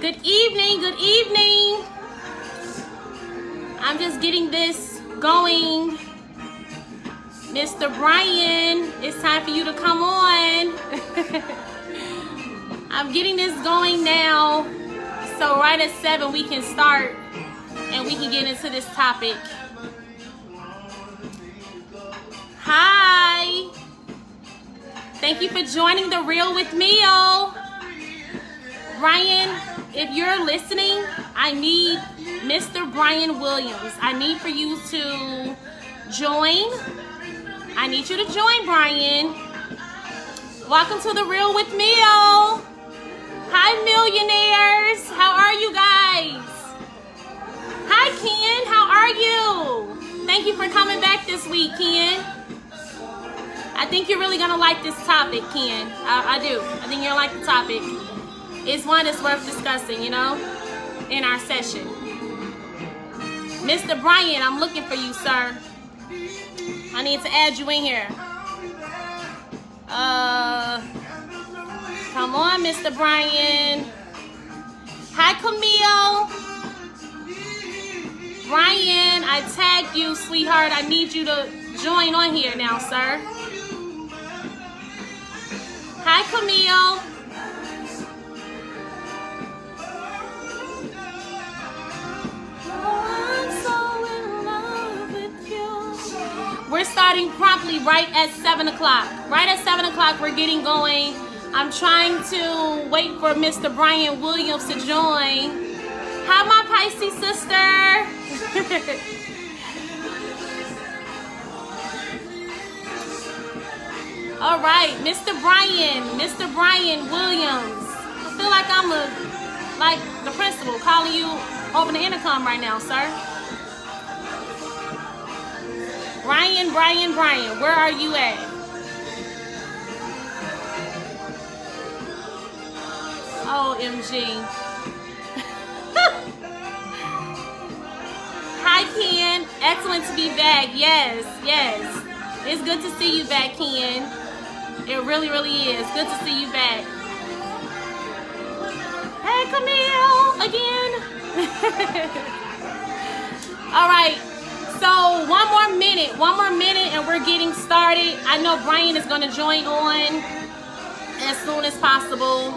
Good evening, good evening. I'm just getting this going. Mr. Brian, it's time for you to come on. I'm getting this going now. So right at 7 we can start and we can get into this topic. Hi. Thank you for joining The Real with Mill. Brian, if you're listening, I need Mr. Brian Williams. I need for you to join. I need you to join, Brian. Welcome to The Real with Mill. Hi, millionaires. How are you guys? Hi, Ken. How are you? Thank you for coming back this week, Ken. I think you're really going to like this topic, Ken. I do. I think you're going to like the topic. It's one that's worth discussing, you know, in our session. Mr. Brian, I'm looking for you, sir. I need to add you in here. Come on, Mr. Brian. Hi, Camille. Brian, I tagged you, sweetheart. I need you to join on here now, sir. Hi, Camille. We're starting promptly right at 7 o'clock. Right at 7 o'clock, we're getting going. I'm trying to wait for Mr. Brian Williams to join. Hi, my Pisces sister. All right, Mr. Brian Williams. I feel like I'm like the principal calling you over the intercom right now, sir. Brian, where are you at? OMG. Hi, Ken. Excellent to be back. Yes. It's good to see you back, Ken. It really is. Good to see you back. Hey, Camille, again. All right. So one more minute and we're getting started. I know Brian is going to join on as soon as possible.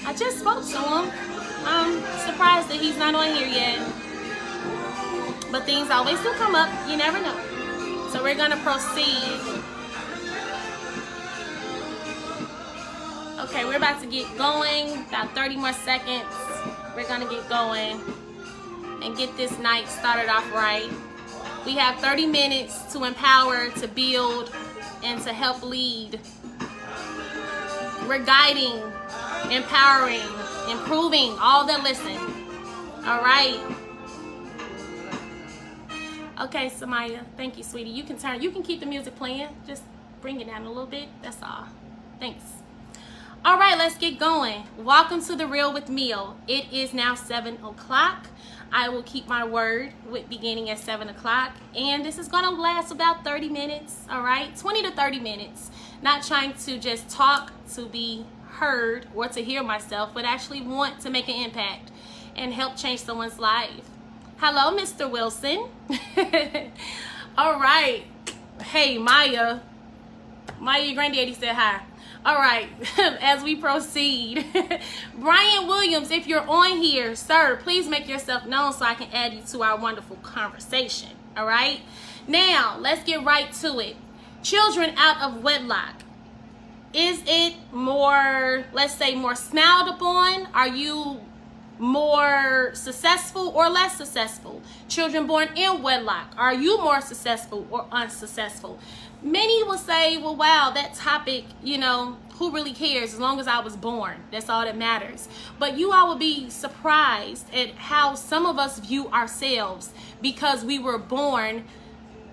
I just spoke to him. I'm surprised that he's not on here yet. But things always do come up. You never know. So we're going to proceed. Okay, we're about to get going. About 30 more seconds. We're going to get going and get this night started off right. We have 30 minutes to empower, to build, and to help lead. We're guiding, empowering, improving all that listen. All right. Okay, Samaya. Thank you, sweetie. You can keep the music playing. Just bring it down a little bit. That's all. Thanks. All right, let's get going. Welcome to The Real with Mill. It is now 7 o'clock. I will keep my word with beginning at 7 o'clock. And this is going to last about 30 minutes, all right? 20 to 30 minutes. Not trying to just talk to be heard or to hear myself, but actually want to make an impact and help change someone's life. Hello, Mr. Wilson. All right. Hey, Maya. Your granddaddy said hi. All right, as we proceed, Brian Williams, if you're on here, sir, please make yourself known so I can add you to our wonderful conversation. All right, now let's get right to it. Children out of wedlock. Is it more, let's say, more smiled upon? Are you more successful or less successful? Children born in wedlock, are you more successful or unsuccessful? Many will say, well, wow, that topic, you know, who really cares? As long as I was born, that's all that matters. But you all will be surprised at how some of us view ourselves because we were born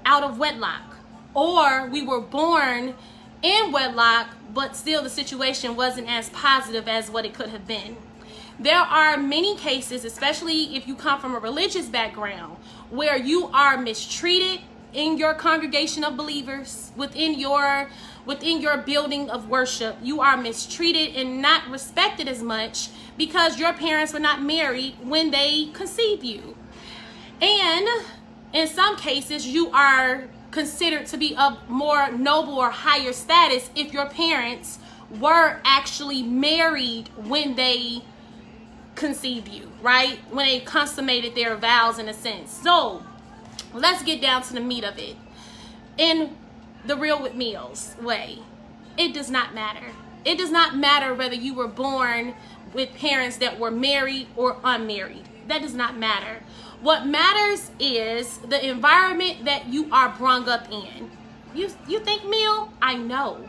out of wedlock, or we were born in wedlock, but still the situation wasn't as positive as what it could have been. There are many cases, especially if you come from a religious background, where you are mistreated in your congregation of believers, within your building of worship. You are mistreated and not respected as much because your parents were not married when they conceived you. And in some cases, you are considered to be of more noble or higher status if your parents were actually married when they conceived you, right? When they consummated their vows, in a sense. So let's get down to the meat of it. In the Real with Mill's way, it does not matter. It does not matter whether you were born with parents that were married or unmarried. That does not matter. What matters is the environment that you are brought up in. You think, Mill? I know.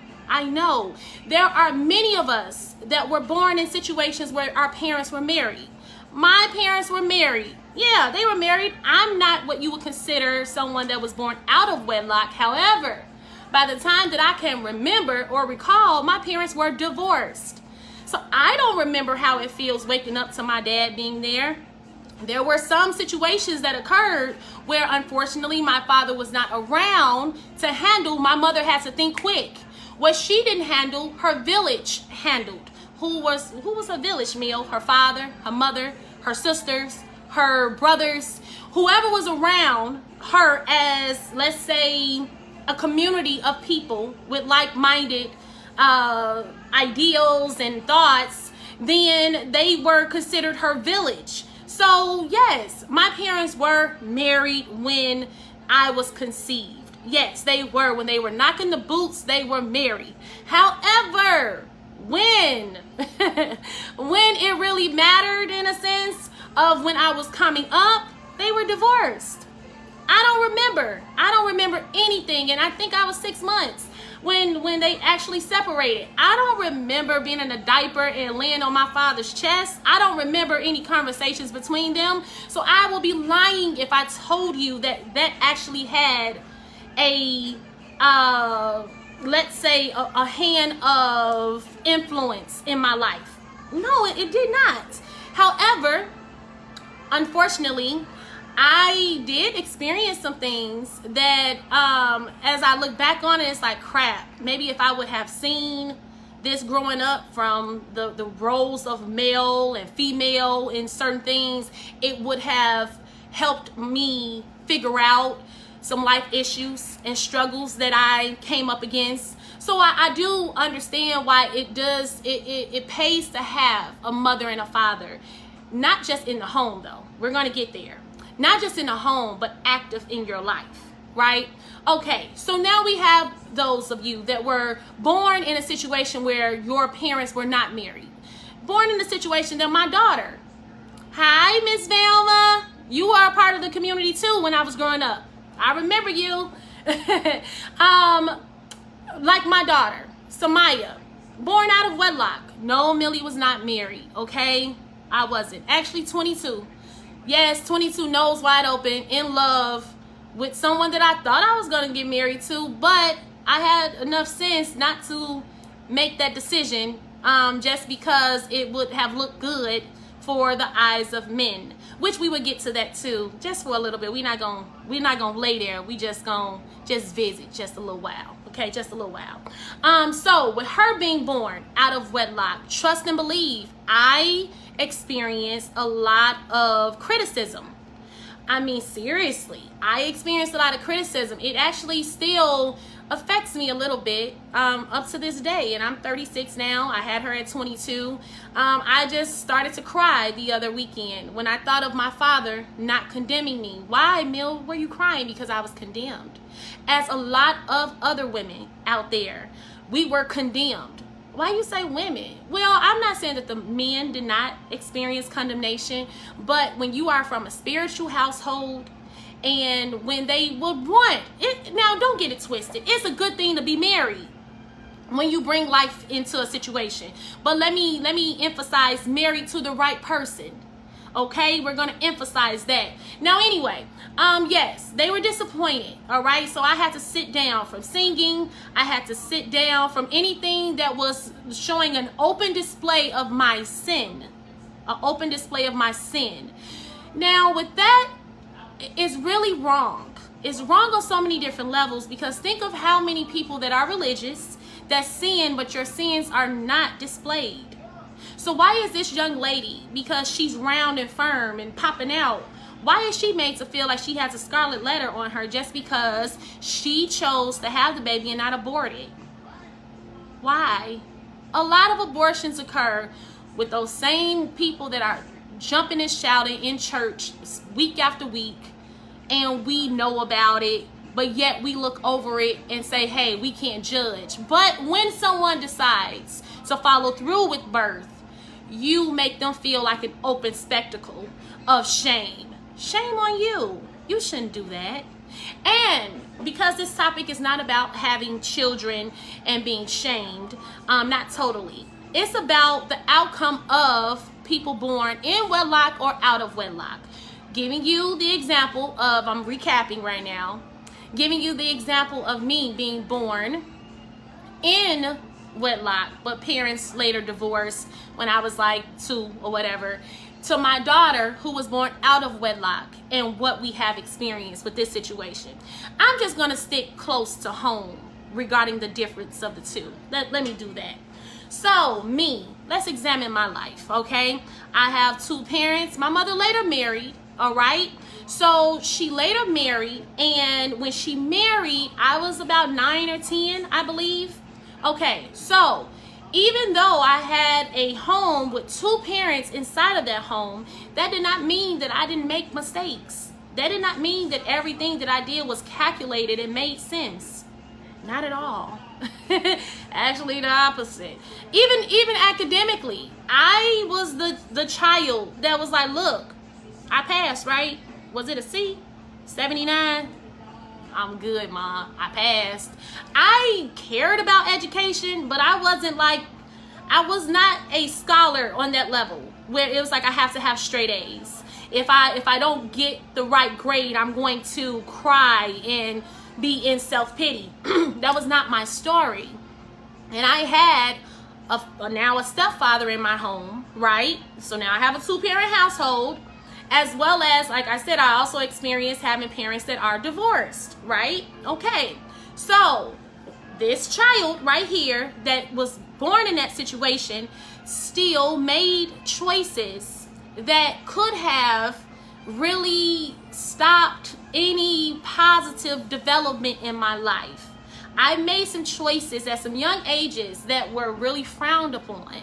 There are many of us that were born in situations where our parents were married. My parents were married. Yeah, they were married. I'm not what you would consider someone that was born out of wedlock. However, by the time that I can remember or recall, my parents were divorced. So I don't remember how it feels waking up to my dad being there. There were some situations that occurred where, unfortunately, my father was not around to handle. My mother had to think quick. What she didn't handle, her village handled. Who was her village, Mill? Her father, her mother, her sisters, her brothers, whoever was around her as, let's say, a community of people with like-minded ideals and thoughts, then they were considered her village. So yes, my parents were married when I was conceived. Yes, they were. When they were knocking the boots, they were married. However, when it really mattered, in a sense of when I was coming up, they were divorced. I don't remember anything. And I think I was 6 months when they actually separated. I don't remember being in a diaper and laying on my father's chest. I don't remember any conversations between them. So I will be lying if I told you that actually had let's say a hand of influence in my life. No, it did not. However, unfortunately, I did experience some things that as I look back on it, it's like, crap, maybe if I would have seen this growing up from the roles of male and female in certain things, it would have helped me figure out some life issues and struggles that I came up against. So I do understand why it pays to have a mother and a father, not just in the home though. We're going to get there. Not just in the home, but active in your life, right? Okay, so now we have those of you that were born in a situation where your parents were not married. Born in a situation that my daughter, hi, Miss Velma, you are a part of the community too when I was growing up. I remember you. Like my daughter, Samaya, born out of wedlock. No, Millie was not married, okay? I wasn't. Actually, 22. Yes, 22, nose wide open, in love with someone that I thought I was going to get married to, but I had enough sense not to make that decision just because it would have looked good for the eyes of men, which we would get to that too, just for a little bit. We're not gonna lay there. We just gonna visit just a little while, okay? Just a little while. So with her being born out of wedlock, trust and believe, I experienced a lot of criticism. I mean, seriously, I experienced a lot of criticism. It actually still affects me a little bit up to this day, and I'm 36 now. I had her at 22. I just started to cry the other weekend when I thought of my father not condemning me. Why, Mill, were you crying? Because I was condemned. As a lot of other women out there, we were condemned. Why you say women? Well, I'm not saying that the men did not experience condemnation, but when you are from a spiritual household, and when they would want it, now don't get it twisted, it's a good thing to be married when you bring life into a situation, but let me emphasize, married to the right person. Okay, we're gonna emphasize that. Now anyway, yes, they were disappointed. All right, so I had to sit down from singing. I had to sit down from anything that was showing an open display of my sin, an open display of my sin. Now with that, it's really wrong. It's wrong on so many different levels, because think of how many people that are religious that sin, but your sins are not displayed. So So why is this young lady, because she's round and firm and popping out, why is she made to feel like she has a scarlet letter on her just because she chose to have the baby and not abort it? Why? A lot of abortions occur with those same people that are jumping and shouting in church week after week, and we know about it, but yet we look over it and say, hey, we can't judge. But when someone decides to follow through with birth, you make them feel like an open spectacle of shame. Shame on you. You shouldn't do that. And because this topic is not about having children and being shamed, not totally. It's about the outcome of people born in wedlock or out of wedlock. Giving you the example of, I'm recapping right now, giving you the example of me being born in wedlock, but parents later divorced when I was like 2 or whatever, to my daughter who was born out of wedlock and what we have experienced with this situation. I'm just going to stick close to home regarding the difference of the two. Let me do that. So me, let's examine my life, okay? I have 2 parents. My mother later married, all right? So she later married, and when she married, I was about 9 or 10, I believe. Okay, so even though I had a home with 2 parents inside of that home, that did not mean that I didn't make mistakes. That did not mean that everything that I did was calculated and made sense. Not at all. Actually, the opposite. Even academically, I was the child that was like, look, I passed, right? Was it a C? 79? I'm good, Mom. I passed. I cared about education, but I was not a scholar on that level where it was like I have to have straight A's. If I don't get the right grade, I'm going to cry and be in self-pity. That was not my story. And I had now a stepfather in my home, right? So now I have a 2-parent household, as well as, like I said, I also experienced having parents that are divorced, right? Okay, so this child right here that was born in that situation still made choices that could have really stopped any positive development in my life. I made some choices at some young ages that were really frowned upon,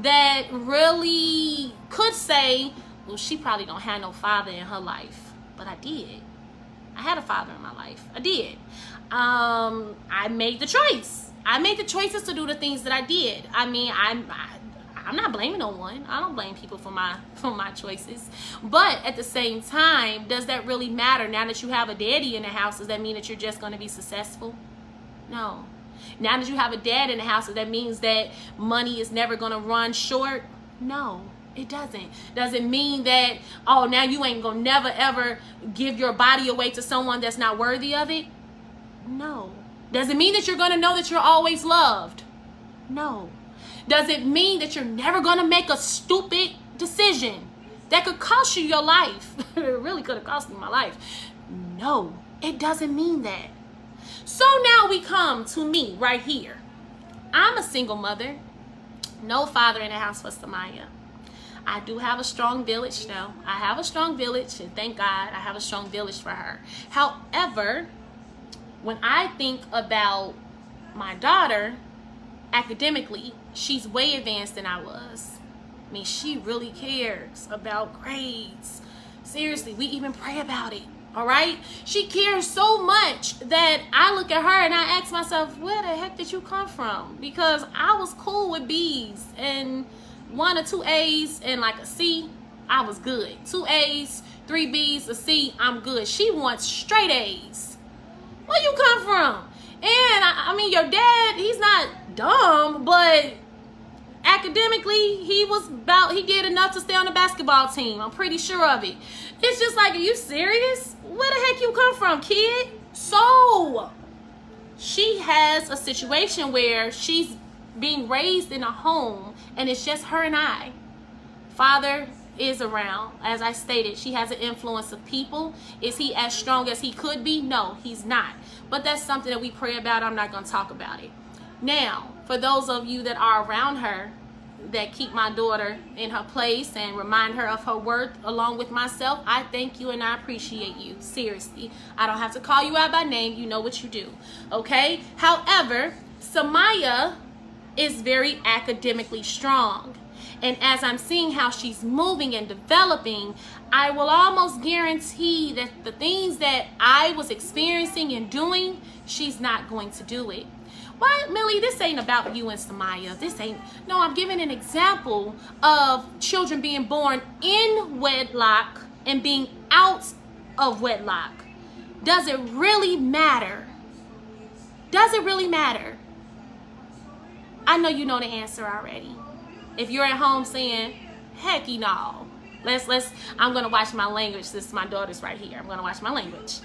that really could say, well, she probably don't have no father in her life. But I did. I had a father in my life. I did. I made the choice. I made the choices to do the things that I did. I mean, I'm not blaming no one. I don't blame people for my choices. But at the same time, does that really matter? Now that you have a daddy in the house, does that mean that you're just going to be successful? No. Now that you have a dad in the house, that means that money is never going to run short? No, it doesn't. Does it mean that, oh, now you ain't going to never ever give your body away to someone that's not worthy of it? No. Does it mean that you're going to know that you're always loved? No. Does it mean that you're never going to make a stupid decision that could cost you your life? It really could have cost me my life. No, it doesn't mean that. So now we come to me right here. I'm a single mother. No father in the house for Samaya. I do have a strong village though. I have a strong village, and thank God I have a strong village for her. However, when I think about my daughter, academically, she's way advanced than I was. I mean, she really cares about grades. Seriously, we even pray about it. All right? She cares so much that I look at her and I ask myself, where the heck did you come from? Because I was cool with B's and 1 or 2 A's and like a C. I was good. 2 A's, 3 B's, a C, I'm good. She wants straight A's. Where you come from? And I mean, your dad, he's not dumb, but academically, he did enough to stay on the basketball team. I'm pretty sure of it. It's just like, are you serious? Where the heck you come from, kid? So, she has a situation where she's being raised in a home, and it's just her and I. Father is around. As I stated, she has an influence of people. Is he as strong as he could be? No, he's not. But that's something that we pray about. I'm not going to talk about it. Now, for those of you that are around her, that keep my daughter in her place and remind her of her worth along with myself, I thank you and I appreciate you. Seriously. I don't have to call you out by name. You know what you do. Okay? However, Samaya is very academically strong. And as I'm seeing how she's moving and developing, I will almost guarantee that the things that I was experiencing and doing, she's not going to do it. Why, Millie, this ain't about you and Samaya. This ain't, no, I'm giving an example of children being born in wedlock and being out of wedlock. Does it really matter? Does it really matter? I know you know the answer already. If you're at home saying, heck no, I'm gonna watch my language since my daughter's right here. I'm gonna watch my language.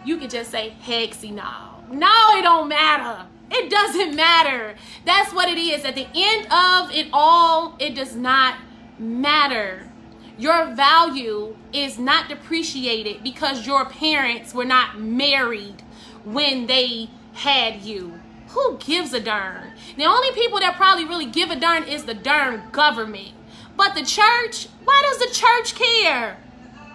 You could just say, heck no. No, it don't matter. It doesn't matter. That's what it is. At the end of it all, it does not matter. Your value is not depreciated because your parents were not married when they had you. Who gives a darn? The only people that probably really give a darn is the darn government. But the church, why does the church care?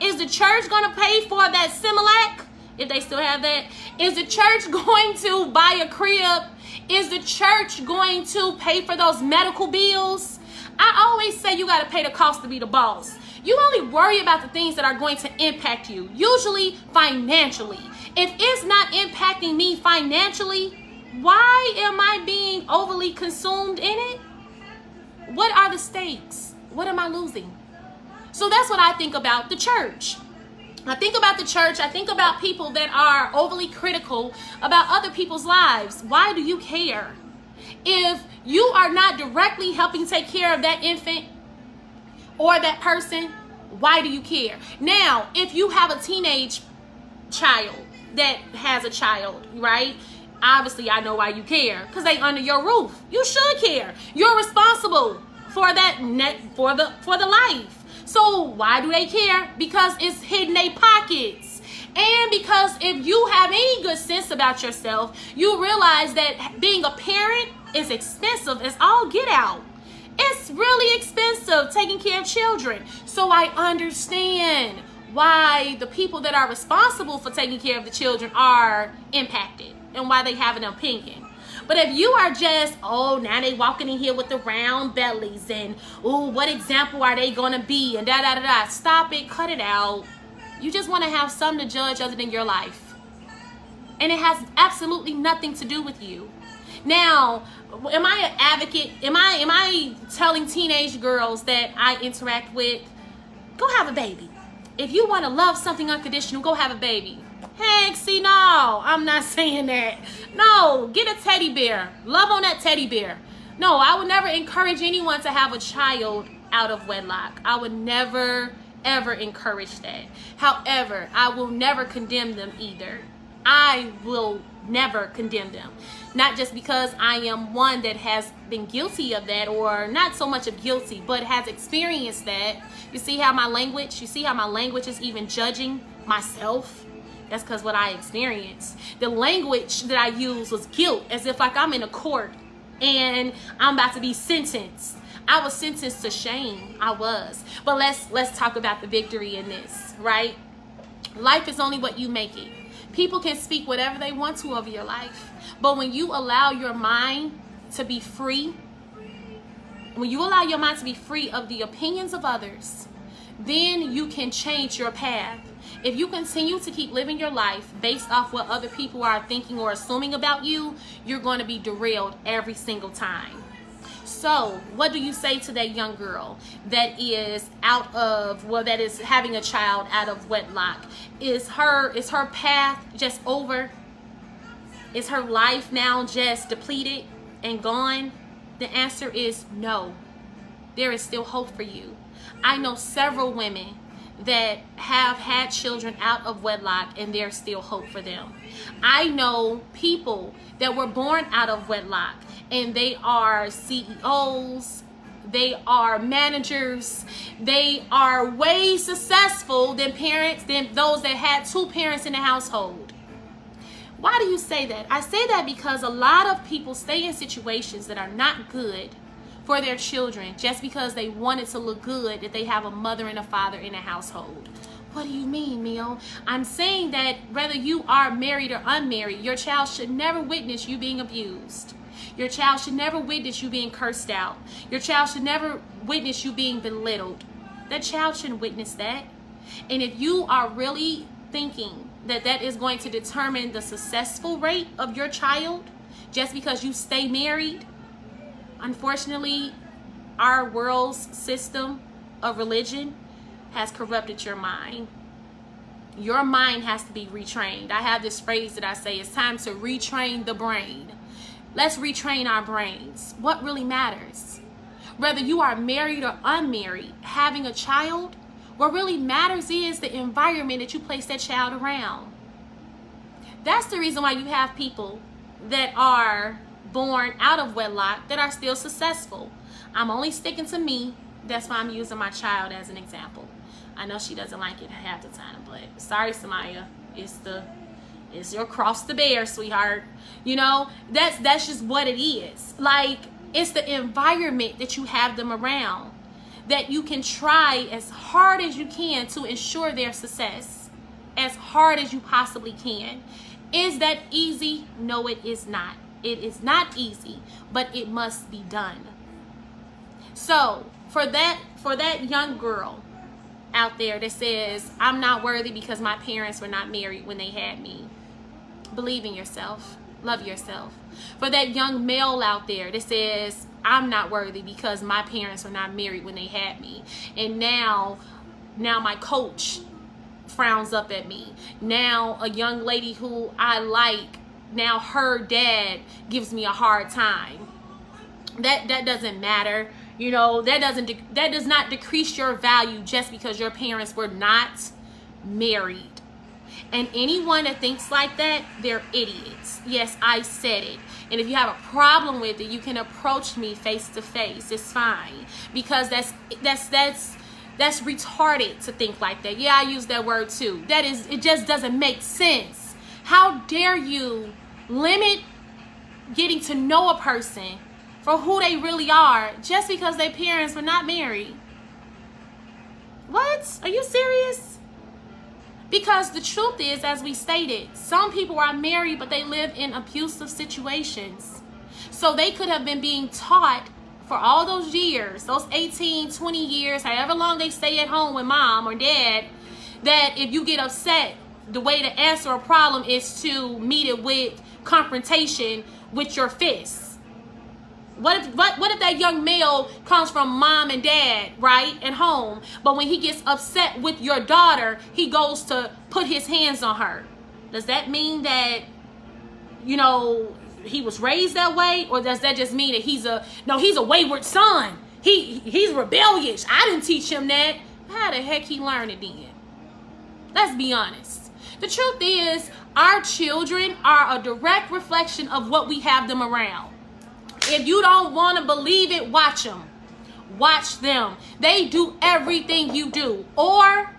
Is the church going to pay for that Similac? If they still have that. Is the church going to buy a crib? Is the church going to pay for those medical bills? I always say you got to pay the cost to be the boss. You only worry about the things that are going to impact you, usually financially. If it's not impacting me financially, why am I being overly consumed in it? What are the stakes? What am I losing? So that's what I think about the church. I think about the church. I think about people that are overly critical about other people's lives. Why do you care? If you are not directly helping take care of that infant or that person, why do you care? Now, if you have a teenage child that has a child, right? Obviously, I know why you care, because they under your roof. You should care. You're responsible for that for the life. So why do they care? Because it's hidden their pockets. And because if you have any good sense about yourself, you realize that being a parent is expensive as all get out. It's really expensive taking care of children. So I understand why the people that are responsible for taking care of the children are impacted and why they have an opinion. But if you are just, oh, now they walking in here with the round bellies and, oh, what example are they going to be? And da-da-da-da. Stop it. Cut it out. You just want to have something to judge other than your life. And it has absolutely nothing to do with you. Now, am I an advocate? Am I telling teenage girls that I interact with, go have a baby? If you want to love something unconditional, go have a baby. Heck, see, no, I'm not saying that. No, get a teddy bear. Love on that teddy bear. No, I would never encourage anyone to have a child out of wedlock. I would never, ever encourage that. However, I will never condemn them either. I will never condemn them. Not just because I am one that has been guilty of that, or not so much of guilty, but has experienced that. You see how my language is even judging myself? That's because what I experienced. The language that I used was guilt, as if like I'm in a court and I'm about to be sentenced. I was sentenced to shame. I was. But let's talk about the victory in this, right? Life is only what you make it. People can speak whatever they want to of your life. But when you allow your mind to be free, when you allow your mind to be free of the opinions of others, then you can change your path. If you continue to keep living your life based off what other people are thinking or assuming about you, you're going to be derailed every single time. So what do you say to that young girl that is that is having a child out of wedlock? Is her path just over? Is her life now just depleted and gone? The answer is no. There is still hope for you. I know several women that have had children out of wedlock and there's still hope for them. I know people that were born out of wedlock and they are CEOs, they are managers, they are way successful than those that had two parents in the household. Why do you say that? I say that because a lot of people stay in situations that are not good for their children just because they want it to look good that they have a mother and a father in a household. What do you mean, Mill? I'm saying that whether you are married or unmarried, your child should never witness you being abused. Your child should never witness you being cursed out. Your child should never witness you being belittled. That child shouldn't witness that. And if you are really thinking that that is going to determine the successful rate of your child just because you stay married, unfortunately, our world's system of religion has corrupted your mind. Your mind has to be retrained. I have this phrase that I say, it's time to retrain the brain. Let's retrain our brains. What really matters? Whether you are married or unmarried, having a child, what really matters is the environment that you place that child around. That's the reason why you have people that are born out of wedlock that are still successful. I'm only sticking to me. That's why I'm using my child as an example. I know she doesn't like it half the time, but sorry, Samaya. It's your cross to bear, sweetheart. You know, that's just what it is. Like, it's the environment that you have them around that you can try as hard as you can to ensure their success, as hard as you possibly can. Is that easy? No, it is not. It is not easy, but it must be done. So for that young girl out there that says, I'm not worthy because my parents were not married when they had me, believe in yourself. Love yourself. For that young male out there that says, I'm not worthy because my parents were not married when they had me, and now my coach frowns up at me. Now a young lady who I like, now her dad gives me a hard time. That doesn't matter. You know, that does not decrease your value just because your parents were not married. And anyone that thinks like that, they're idiots. Yes, I said it. And if you have a problem with it, you can approach me face to face. It's fine, because that's retarded to think like that. Yeah, I use that word too. It just doesn't make sense. How dare you limit getting to know a person for who they really are just because their parents were not married? What? Are you serious? Because the truth is, as we stated, some people are married, but they live in abusive situations. So they could have been being taught for all those years, those 18, 20 years, however long they stay at home with mom or dad, that if you get upset, the way to answer a problem is to meet it with confrontation with your fists. What if that young male comes from mom and dad, right, at home, but when he gets upset with your daughter, he goes to put his hands on her? Does that mean that, you know, he was raised that way? Or does that just mean that he's a wayward son? He's rebellious. I didn't teach him that. How the heck he learned it then? Let's be honest. The truth is, our children are a direct reflection of what we have them around. If you don't want to believe it, watch them. Watch them. They do everything you do. Or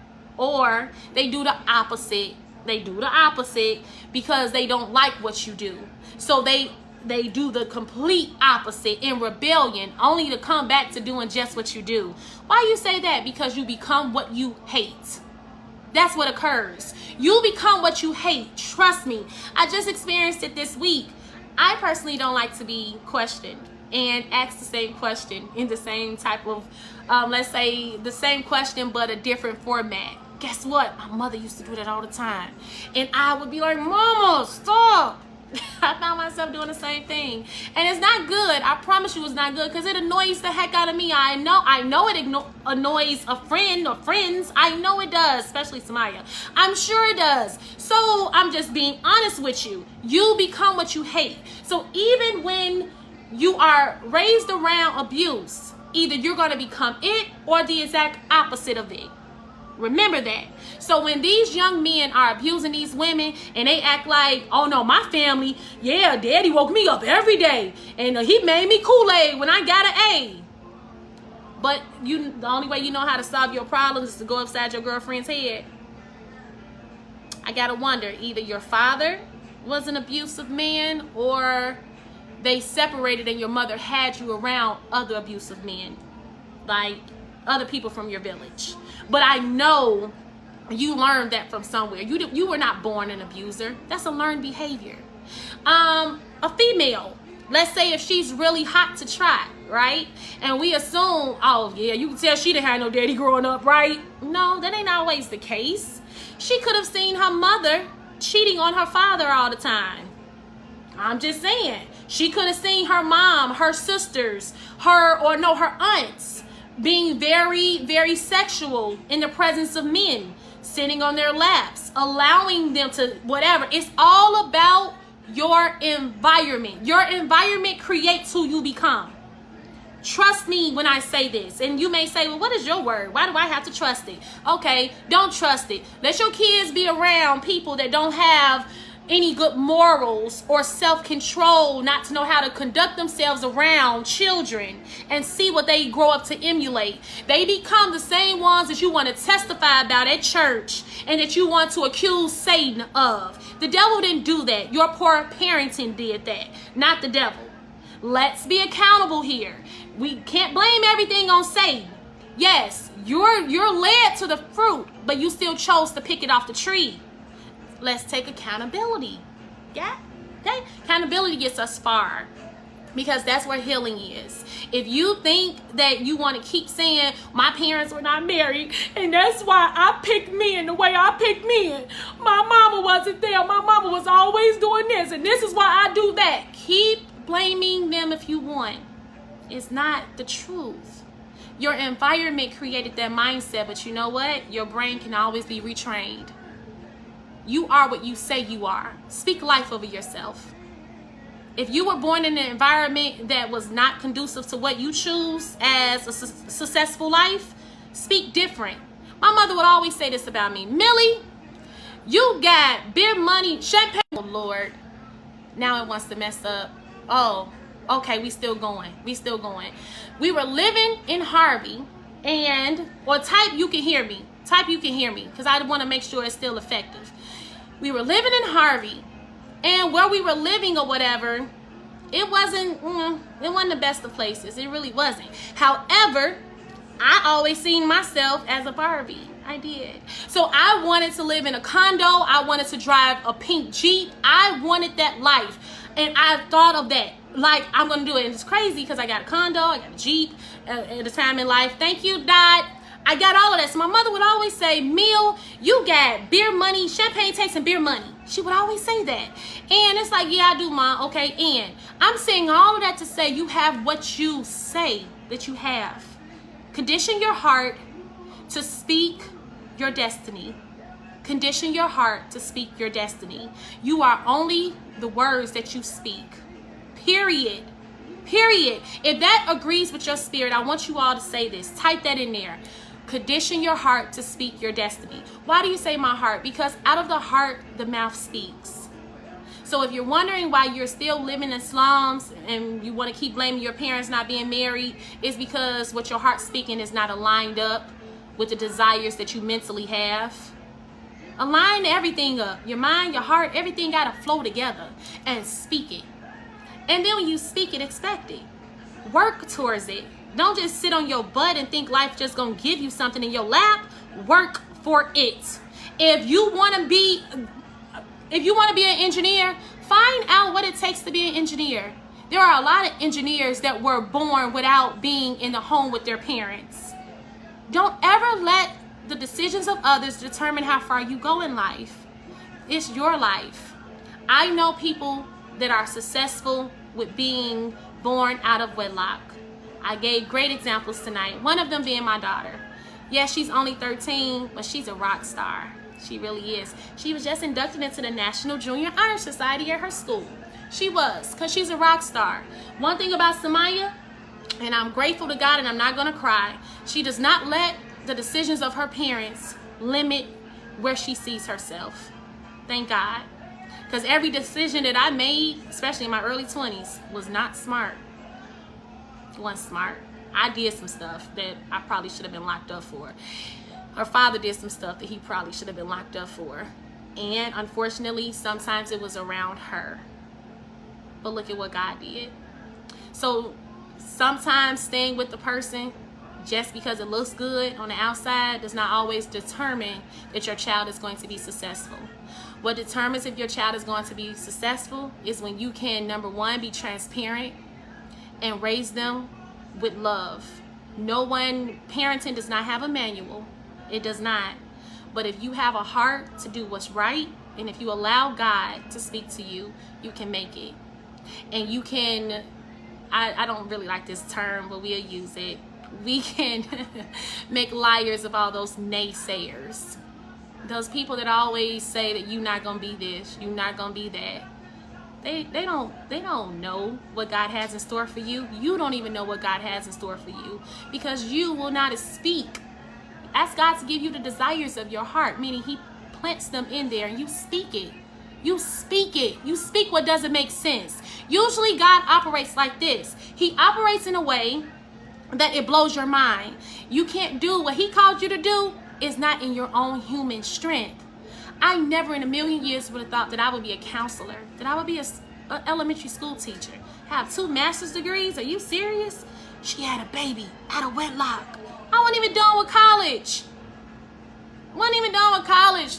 they do the opposite. They do the opposite because they don't like what you do. So they do the complete opposite in rebellion, only to come back to doing just what you do. Why you say that? Because you become what you hate. That's what occurs. You become what you hate. Trust me. I just experienced it this week. I personally don't like to be questioned and ask the same question in the same type of, let's say the same question but a different format. Guess what? My mother used to do that all the time. And I would be like, Mama, stop. I found myself doing the same thing. And it's not good. I promise you it's not good, because it annoys the heck out of me. I know it annoys a friend or friends. I know it does, especially Samaya. I'm sure it does. So I'm just being honest with you. You become what you hate. So even when you are raised around abuse, either you're going to become it or the exact opposite of it. Remember that. So when these young men are abusing these women and they act like, oh no, my family, yeah, daddy woke me up every day and he made me Kool-Aid when I got an A. But the only way you know how to solve your problems is to go upside your girlfriend's head. I gotta wonder, either your father was an abusive man or they separated and your mother had you around other abusive men, like other people from your village. But I know you learned that from somewhere. You were not born an abuser. That's a learned behavior. A female, let's say if she's really hot to try, right? And we assume, oh yeah, you can tell she didn't have no daddy growing up, right? No, that ain't always the case. She could have seen her mother cheating on her father all the time. I'm just saying. She could have seen her mom, her sisters, her aunts being very, very sexual in the presence of men, sitting on their laps, allowing them to whatever. It's all about your environment. Your environment creates who you become. Trust me when I say this. And you may say, well, what is your word? Why do I have to trust it? Okay, don't trust it. Let your kids be around people that don't have any good morals or self-control, not to know how to conduct themselves around children, and see what they grow up to emulate. They become the same ones that you want to testify about at church and that you want to accuse Satan of. The devil didn't do that. Your poor parenting did that, not the devil. Let's be accountable here. We can't blame everything on Satan. Yes, you're led to the fruit, but you still chose to pick it off the tree. Let's take accountability. Yeah? Okay? Accountability gets us far, because that's where healing is. If you think that you want to keep saying, my parents were not married, and that's why I picked men the way I picked men. My mama wasn't there. My mama was always doing this, and this is why I do that. Keep blaming them if you want. It's not the truth. Your environment created that mindset, but you know what? Your brain can always be retrained. You are what you say you are. Speak life over yourself. If you were born in an environment that was not conducive to what you choose as a successful life, speak different. My mother would always say this about me. Millie, you got beer money, champagne. Oh, Lord. Now it wants to mess up. Oh, okay, we still going. We were living in Harvey, or type you can hear me. Type you can hear me, because I want to make sure it's still effective. We were living in Harvey, and where we were living or whatever, it wasn't the best of places. It really wasn't. However, I always seen myself as a Barbie. I did. So I wanted to live in a condo. I wanted to drive a pink Jeep. I wanted that life. And I thought of that. Like, I'm going to do it. And it's crazy because I got a condo. I got a Jeep at a time in life. Thank you, Dot. I got all of that. So my mother would always say, Mill, you got beer money, champagne takes and beer money. She would always say that. And it's like, yeah, I do, Mom. Okay, and I'm saying all of that to say you have what you say that you have. Condition your heart to speak your destiny. Condition your heart to speak your destiny. You are only the words that you speak. Period. Period. If that agrees with your spirit, I want you all to say this. Type that in there. Condition your heart to speak your destiny. Why do you say my heart? Because out of the heart, the mouth speaks. So if you're wondering why you're still living in slums and you want to keep blaming your parents not being married, it's because what your heart's speaking is not aligned up with the desires that you mentally have. Align everything up. Your mind, your heart, everything got to flow together, and speak it. And then when you speak it, expect it. Work towards it. Don't just sit on your butt and think life just gonna give you something in your lap. Work for it. If you want to be an engineer, find out what it takes to be an engineer. There are a lot of engineers that were born without being in the home with their parents. Don't ever let the decisions of others determine how far you go in life. It's your life. I know people that are successful with being born out of wedlock. I gave great examples tonight. One of them being my daughter. Yes, she's only 13, but she's a rock star. She really is. She was just inducted into the National Junior Honor Society at her school. She was, because she's a rock star. One thing about Samaya, and I'm grateful to God and I'm not going to cry, she does not let the decisions of her parents limit where she sees herself. Thank God. Because every decision that I made, especially in my early 20s, was not smart. It wasn't smart. I did some stuff that I probably should have been locked up for. Her father did some stuff that he probably should have been locked up for. And unfortunately, sometimes it was around her. but look at what God did. So sometimes staying with the person just because it looks good on the outside does not always determine that your child is going to be successful. What determines if your child is going to be successful is when you can, number one, be transparent and raise them with love. Parenting does not have a manual. It does not. But if you have a heart to do what's right, and if you allow God to speak to you, you can make it. And you can, I don't really like this term, but we'll use it. We can make liars of all those naysayers. Those people that always say that you're not going to be this, you're not going to be that. They don't know what God has in store for you. You don't even know what God has in store for you, because you will not speak. Ask God to give you the desires of your heart, meaning he plants them in there and you speak it. You speak it. You speak what doesn't make sense. Usually God operates like this. He operates in a way that it blows your mind. You can't do what he called you to do. Is not in your own human strength. I never in a million years would have thought that I would be a counselor, that I would be an elementary school teacher, have 2 master's degrees. Are you serious? She had a baby out of wedlock. I wasn't even done with college.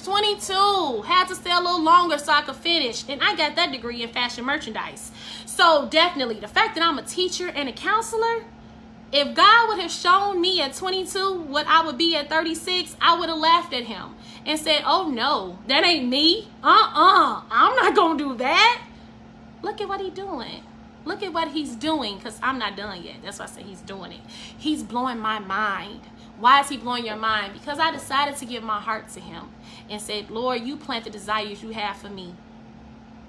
22. Had to stay a little longer so I could finish. And I got that degree in fashion merchandise. So definitely the fact that I'm a teacher and a counselor, if God would have shown me at 22 what I would be at 36, I would have laughed at him and said, oh no, that ain't me. I'm not going to do that. Look at what he's doing. Look at what he's doing, because I'm not done yet. That's why I say he's doing it. He's blowing my mind. Why is he blowing your mind? Because I decided to give my heart to him and said, Lord, you plant the desires you have for me.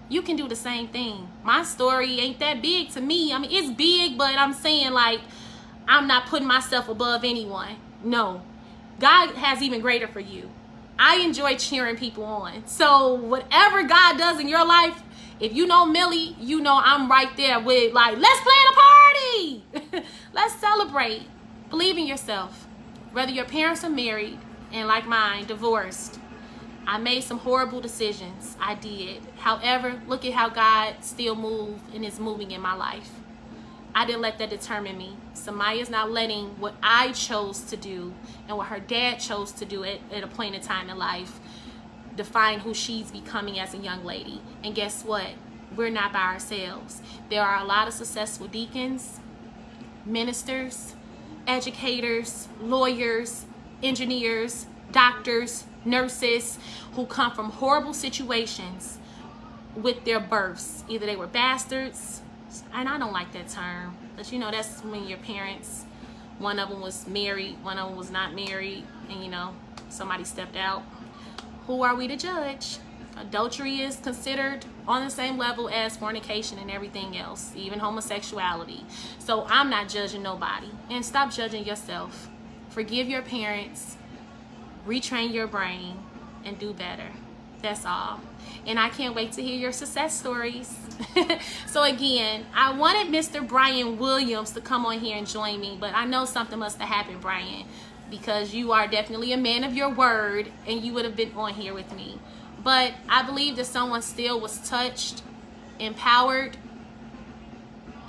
You can do the same thing. My story ain't that big to me. I mean, it's big, but I'm saying, like, I'm not putting myself above anyone. No. God has even greater for you. I enjoy cheering people on. So whatever God does in your life, if you know Millie, you know I'm right there with, like, let's plan a party. Let's celebrate. Believe in yourself. Whether your parents are married and, like mine, divorced. I made some horrible decisions. I did. However, look at how God still moved and is moving in my life. I didn't let that determine me. Samaya's not letting what I chose to do and what her dad chose to do at a point in time in life define who she's becoming as a young lady. And guess what? We're not by ourselves. There are a lot of successful deacons, ministers, educators, lawyers, engineers, doctors, nurses who come from horrible situations with their births. Either they were bastards, and I don't like that term, but you know, that's when your parents, one of them was married, one of them was not married, and you know, somebody stepped out. Who are we to judge? Adultery is considered on the same level as fornication and everything else, even homosexuality. So I'm not judging nobody. And stop judging yourself. Forgive your parents, retrain your brain, and do better. That's all. And I can't wait to hear your success stories. So again, I wanted Mr. Brian Williams to come on here and join me, but I know something must have happened, Brian, because you are definitely a man of your word and you would have been on here with me. But I believe that someone still was touched, empowered,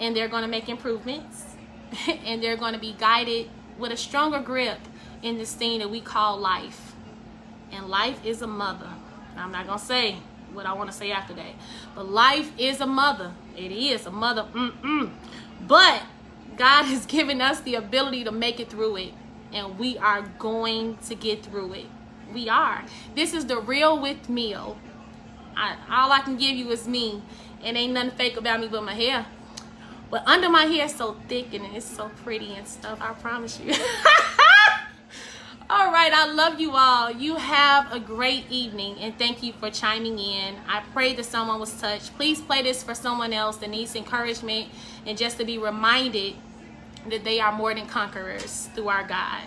and they're going to make improvements and they're going to be guided with a stronger grip in this thing that we call life. And life is a mother. I'm not going to say what I want to say after that, but life is a mother. It is a mother. But God has given us the ability to make it through it, and we are going to get through it. We are. This is the Real with Mill. All I can give you is me, and ain't nothing fake about me but my hair. But under my hair is so thick and it's so pretty and stuff, I promise you. All right, I love you all. You have a great evening, and thank you for chiming in. I pray that someone was touched. Please play this for someone else that needs encouragement and just to be reminded that they are more than conquerors through our God.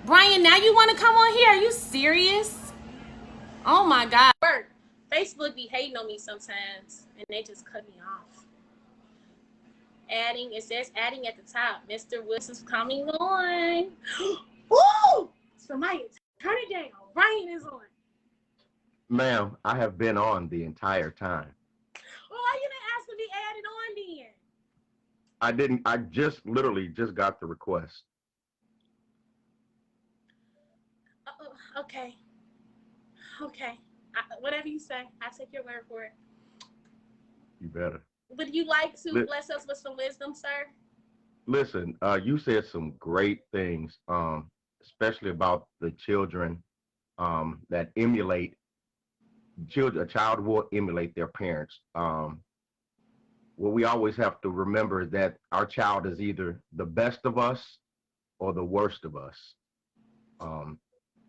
Brian, now you want to come on here? Are you serious? Oh my God. Facebook be hating on me sometimes, and they just cut me off. Adding, it says adding at the top. Mr. Wilson's coming on. Woo! Somebody turn it down. Brian is on. Ma'am, I have been on the entire time. Well, why you didn't ask to be added on I didn't. I just literally just got the request. Okay. Okay. Whatever you say, I take your word for it. You better. Would you like to Li- bless us with some wisdom, sir? Listen, you said some great things, especially about the children that emulate children. A child will emulate their parents. What we always have to remember is that our child is either the best of us or the worst of us. Um,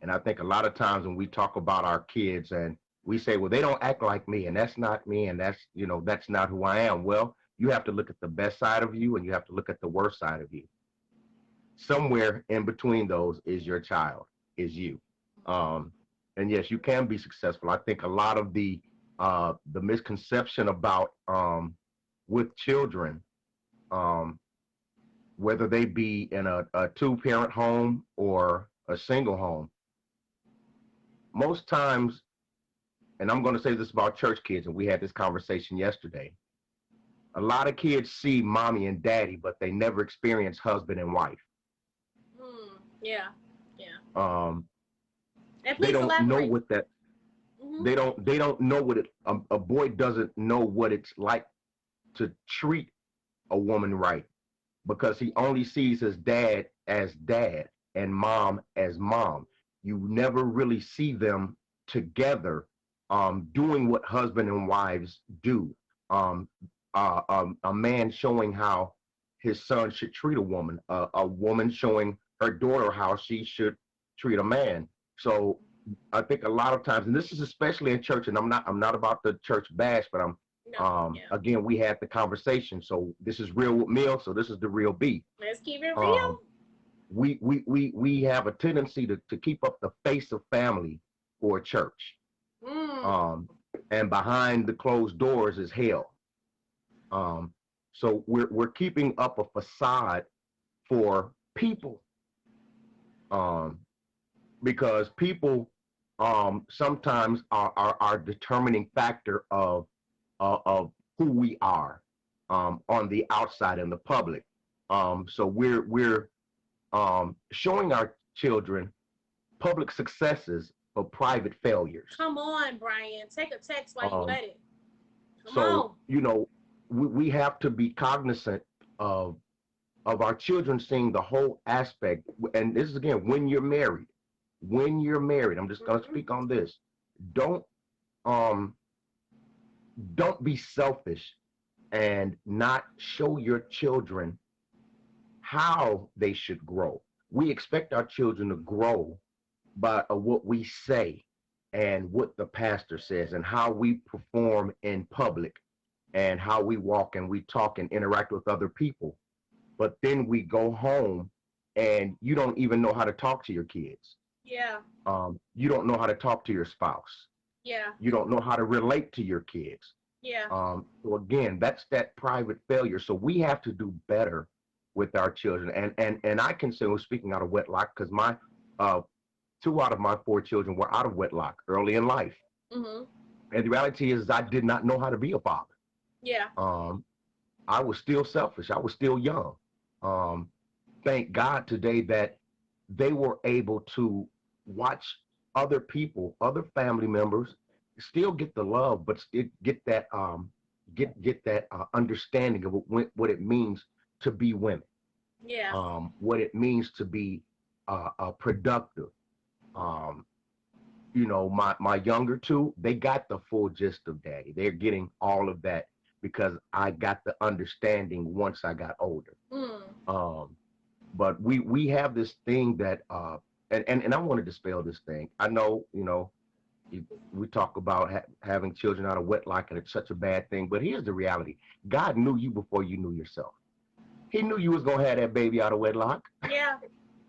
and I think a lot of times when we talk about our kids and we say, well, they don't act like me, and that's not me, and that's, that's not who I am. Well, you have to look at the best side of you and you have to look at the worst side of you. Somewhere in between those is your child, is you. Um, and yes, you can be successful. I think a lot of the misconception about with children, um, whether they be in a two-parent home or a single home, most times, and I'm going to say this about church kids, and we had this conversation yesterday. A lot of kids see mommy and daddy, but they never experience husband and wife. Yeah. Yeah. Um, And they please don't know elaborate. what that. Mm-hmm. They don't know what it. A boy doesn't know what it's like to treat a woman right because he only sees his dad as dad and mom as mom. You never really see them together doing what husband and wives do. Um, a man showing how his son should treat a woman, a woman showing her daughter how she should treat a man. So I think a lot of times, and this is especially in church, and I'm not about the church bash, but I'm No. Yeah. again, we had the conversation. So this is real with Mill. So this is the real beat. Let's keep it Um, real. we have a tendency to keep up the face of family for a church. Mm. Um, and behind the closed doors is hell. Um, so we're keeping up a facade for people. Um, because people sometimes are determining factor of who we are on the outside in the public. So we're showing our children public successes but private failures. Come on, Brian. Take a text while you Um, at it. Come so on. we have to be cognizant of of our children seeing the whole aspect. And this is again when you're married. When you're married, I'm just going to Mm-hmm. speak on this. Don't um, don't be selfish and not show your children how they should grow. We expect our children to grow by what we say and what the pastor says and how we perform in public and how we walk and we talk and interact with other people. But then we go home and you don't even know how to talk to your kids. Yeah. You don't know how to talk to your spouse. Yeah. You don't know how to relate to your kids. Yeah. So again, that's that private failure. So we have to do better with our children. And I can say, well, speaking out of wedlock, because my uh, two out of my four children were out of wedlock early in life. Mm-hmm. And the reality is, I did not know how to be a father. Yeah. Um, I was still selfish. I was still young. Um, thank God today that they were able to watch other people, other family members, still get the love, but still get that get that understanding of what it means to be women, Yeah. what it means to be productive. Um, my younger two, they got the full gist of daddy. They're getting all of that because I got the understanding once I got older. Mm. Um, but we have this thing that and I want to dispel this thing. I know, we talk about having children out of wedlock and it's such a bad thing, but here's the reality. God knew you before you knew yourself. He knew you was going to have that baby out of wedlock. Yeah.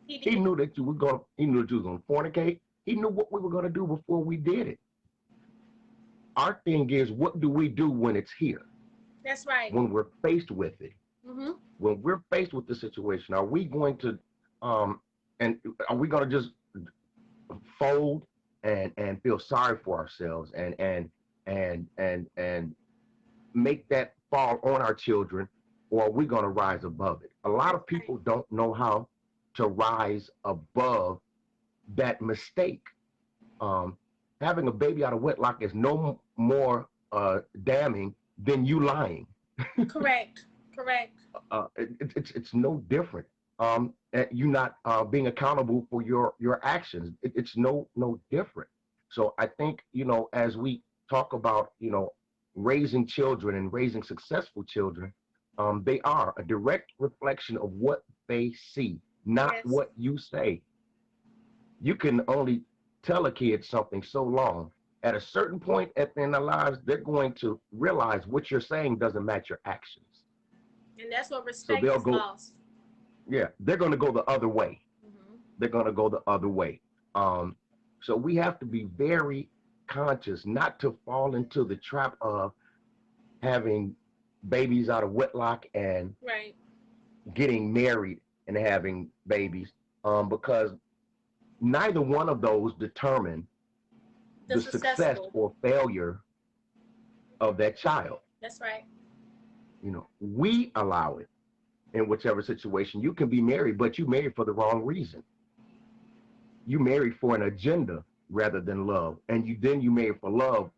He He did. knew that he knew that you was going to fornicate. He knew what we were going to do before we did it. Our thing is, what do we do when it's here? That's right. When we're faced with it? Mm-hmm. When we're faced with the situation, are we going to um and are we going to just fold and feel sorry for ourselves and make that fall on our children or are we going to rise above it? A lot That's of right. people don't know how to rise above that mistake. Um, Having a baby out of wedlock is no more damning than you lying. Correct. Correct. It's no different. You not being accountable for your actions. It's no different. So I think, as we talk about, raising children and raising successful children, they are a direct reflection of what they see, not Yes. what you say. You can only tell a kid something so long. At a certain point at the end of their lives, they're going to realize what you're saying doesn't match your actions. And that's what So respect they'll is go, lost. yeah, they're going to go the other way. Hmm. They're going to go the other way. Um, so we have to be very conscious not to fall into the trap of having babies out of wedlock and Right. getting married and having babies, because neither one of those determine The the success successful. or failure of that child. That's right. We allow it in whichever situation. You can be married, but you married for the wrong reason. You married for an agenda rather than love, and you married for love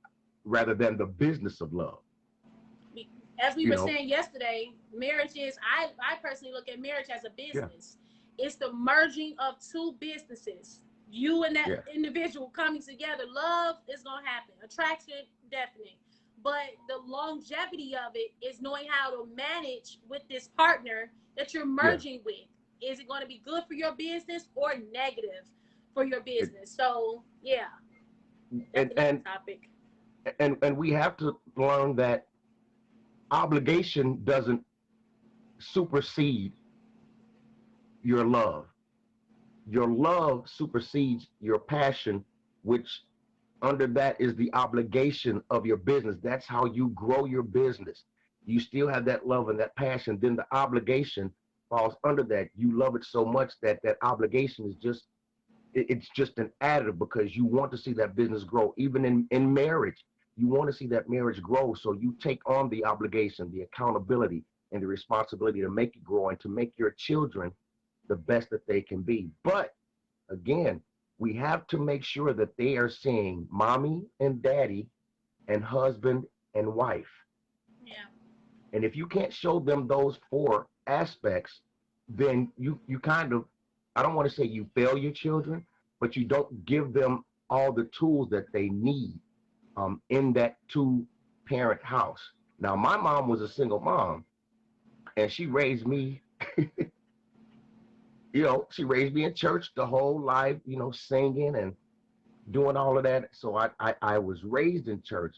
rather than the business of love. As we You were know, saying yesterday, marriage is, I personally look at marriage as a yeah, business. It's the merging of two businesses. You and that yeah, individual coming together. Love is going to happen. Attraction, definitely. But the longevity of it is knowing how to manage with this partner that you're yeah. merging with. Is it going to be good for your business or negative for your It, business? So, yeah, that's and another and topic. and we have to learn that obligation doesn't supersede your love. Your love supersedes your passion, which under that is the obligation of your business. That's how you grow your business. You still have that love and that passion, then the obligation falls under that. You love it so much that that obligation is just, it's just an additive, because you want to see that business grow. Even in marriage, you want to see that marriage grow, so you take on the obligation, the accountability, and the responsibility to make it grow and to make your children the best that they can be. But again, we have to make sure that they are seeing mommy and daddy and husband and wife. Yeah. And if you can't show them those four aspects, then you kind of, I don't want to say you fail your children, but you don't give them all the tools that they need, in that two-parent house. Now, my mom was a single mom, and she raised me. She raised me in church the whole life, singing and doing all of that. So I was raised in church.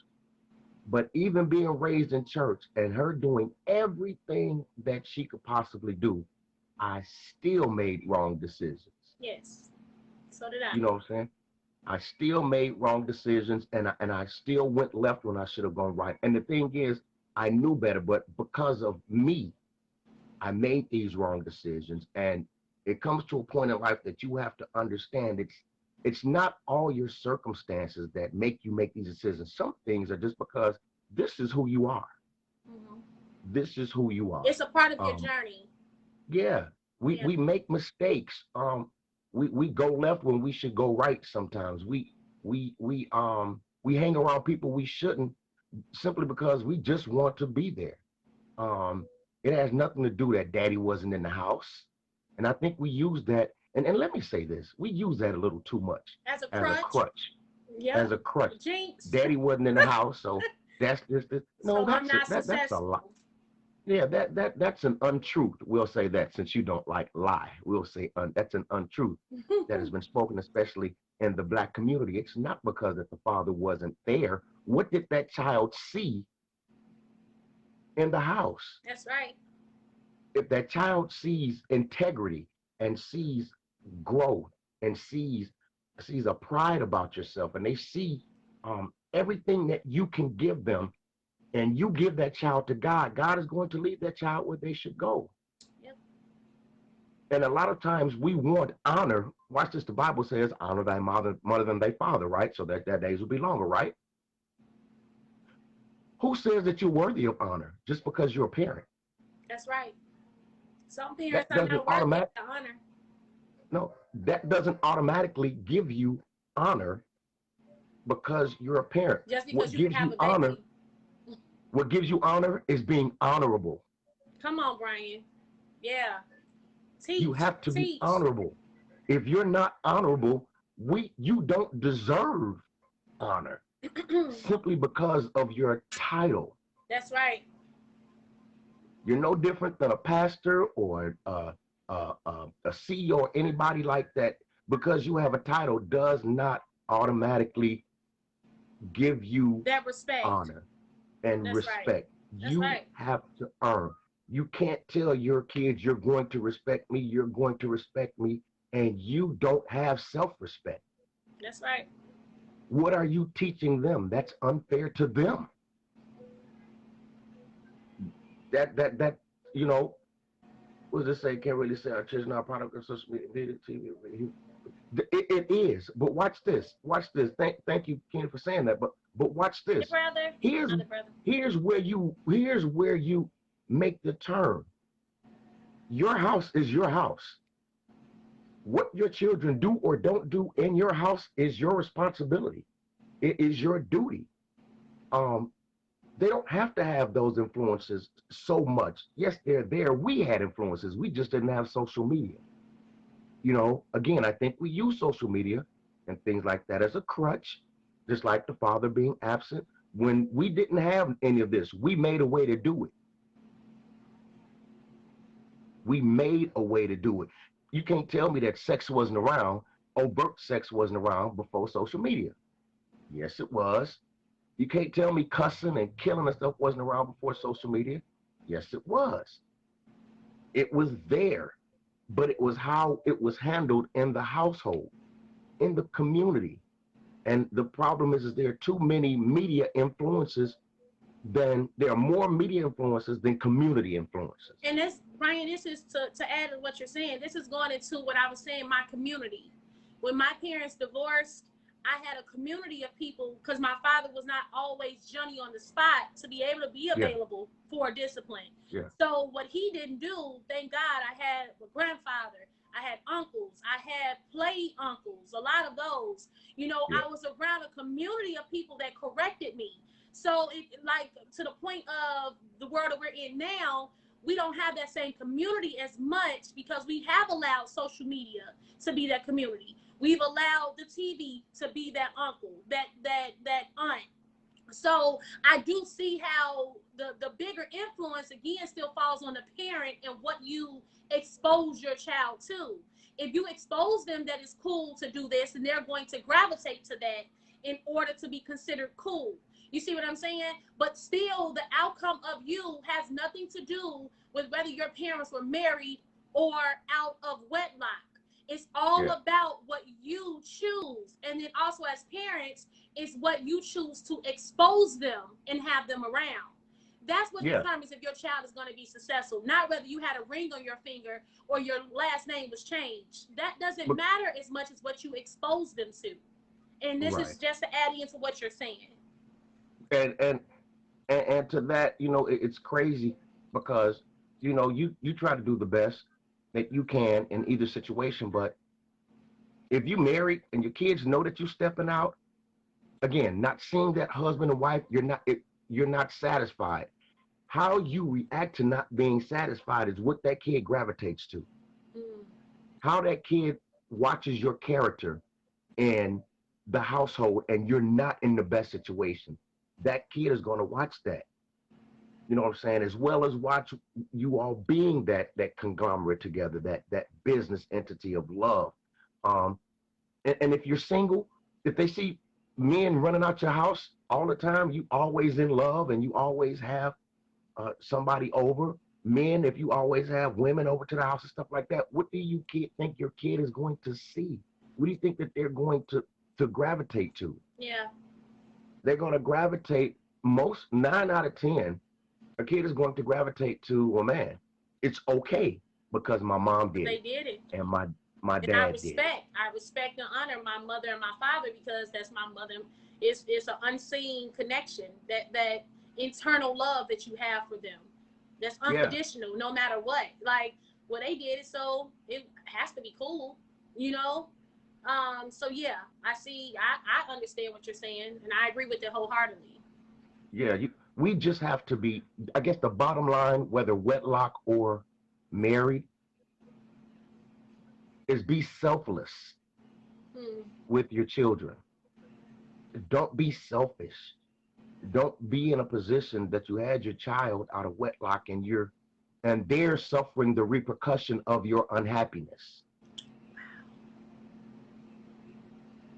But even being raised in church and her doing everything that she could possibly do, I still made wrong decisions. Yes. So did I. You know what I'm saying? I still made wrong decisions, and I still went left when I should have gone right. And the thing is, I knew better, but because of me, I made these wrong decisions. And it comes to a point in life that you have to understand it's not all your circumstances that make you make these decisions. Some things are just because this is who you are. Hmm. This is who you are. It's a part of your Um, journey. yeah, we Yeah. we make mistakes. We go left when we should go right. Sometimes we hang around people we shouldn't, simply because we just want to be there. Um, it has nothing to do that daddy wasn't in the house. And I think we use that, and let me say this, we use that a little too much As a as a crutch. crutch, as Yep. a crutch. Jinx. Daddy wasn't in the house, so that's just it. No, So I'm that's it. not That's a lie. successful. Yeah, that's an untruth. We'll say that, since you don't like lie. We'll say that's an untruth that has been spoken, especially in the black community. It's not because that the father wasn't there. What did that child see in the house? That's right. If that child sees integrity and sees growth and sees a pride about yourself, and they see everything that you can give them, and you give that child to God, God is going to lead that child where they should go. Yep. And a lot of times we want honor. Watch this. The Bible says, honor thy mother than thy father, right? So that their days will be longer, right? Who says that you're worthy of honor just because you're a parent? That's right. Some parents That are doesn't not worthy of automatic. the honor. No, that doesn't automatically give you honor because you're a parent. Just because What you can gives have you a honor, baby. what gives you honor is being honorable. Come on, Brian. Yeah. You Teach. have to be Teach. honorable. If you're not honorable, you don't deserve honor simply because of your title. That's right. You're no different than a pastor or a CEO or anybody like that. Because you have a title does not automatically give you That respect. honor and That's right. respect. That's You right. have to earn. You can't tell your kids you're going to respect me, you're going to respect me, and you don't have self-respect. That's right. What are you teaching them? That's unfair to them. That you know, what does it say? Can't really say our children are product of social media, TV. It is, but watch this. Watch this. Thank you, Ken, for saying that. But watch Your this. brother. Here's Another brother. here's where you make the turn. Your house is your house. What your children do or don't do in your house is your responsibility. It is your duty. Um, they don't have to have those influences so much. Yes, they're there. We had influences. We just didn't have social media. Again, I think we use social media and things like that as a crutch, just like the father being absent. When we didn't have any of this, we made a way to do it. We made a way to do it. You can't tell me that sex wasn't around, overt sex wasn't around before social media. Yes, it was. You can't tell me cussing and killing and stuff wasn't around before social media. Yes, it was. It was there, but it was how it was handled in the household, in the community. And the problem is there are too many media influences there are more media influences than community influences. And this, Brian, this is to add to what you're saying. This is going into what I was saying, my community. When my parents divorced, I had a community of people because my father was not always Johnny on the spot to be able to be Yeah. available for discipline. Yeah. So what he didn't do, thank God, I had a grandfather, I had uncles, I had play uncles, a lot of those. Yeah. I was around a community of people that corrected me. So it, like, to the point of the world that we're in now, we don't have that same community as much because we have allowed social media to be that community. We've allowed the TV to be that uncle, that aunt. So I do see how the bigger influence again still falls on the parent and what you expose your child to. If you expose them that it's cool to do this, and they're going to gravitate to that in order to be considered cool. You see what I'm saying? But still, the outcome of you has nothing to do with whether your parents were married or out of wedlock. It's all about what you choose. And then also as parents, it's what you choose to expose them and have them around. That's what determines if your child is going to be successful, not whether you had a ring on your finger or your last name was changed. That doesn't matter as much as what you expose them to. And this is just to add into what you're saying. And to that, it's crazy because you try to do the best that you can in either situation, but if you married and your kids know that you're stepping out, again, not seeing that husband and wife, you're not satisfied. How you react to not being satisfied is what that kid gravitates to. How that kid watches your character in the household and you're not in the best situation. That kid is going to watch that. You know what I'm saying? As well as watch you all being that conglomerate together, that business entity of love. And if you're single, if they see men running out your house all the time, you always in love and you always have somebody over. Men, if you always have women over to the house and stuff like that, what do you think your kid is going to see? What do you think that they're going to gravitate to? Yeah. They're going to gravitate, most 9 out of 10, a kid is going to gravitate to a man. It's okay because my mom did it. They did it. And my dad did it. I respect and honor my mother and my father because that's my mother. It's an unseen connection, that internal love that you have for them. That's Yeah. unconditional, no matter what. Like, well, they did it, so it has to be cool, you know? So yeah, I understand what you're saying, and I agree with it wholeheartedly. Yeah. We just have to be, I guess the bottom line, whether wedlock or married, is be selfless Hmm. with your children. Don't be selfish. Don't be in a position that you had your child out of wedlock and they're suffering the repercussion of your unhappiness,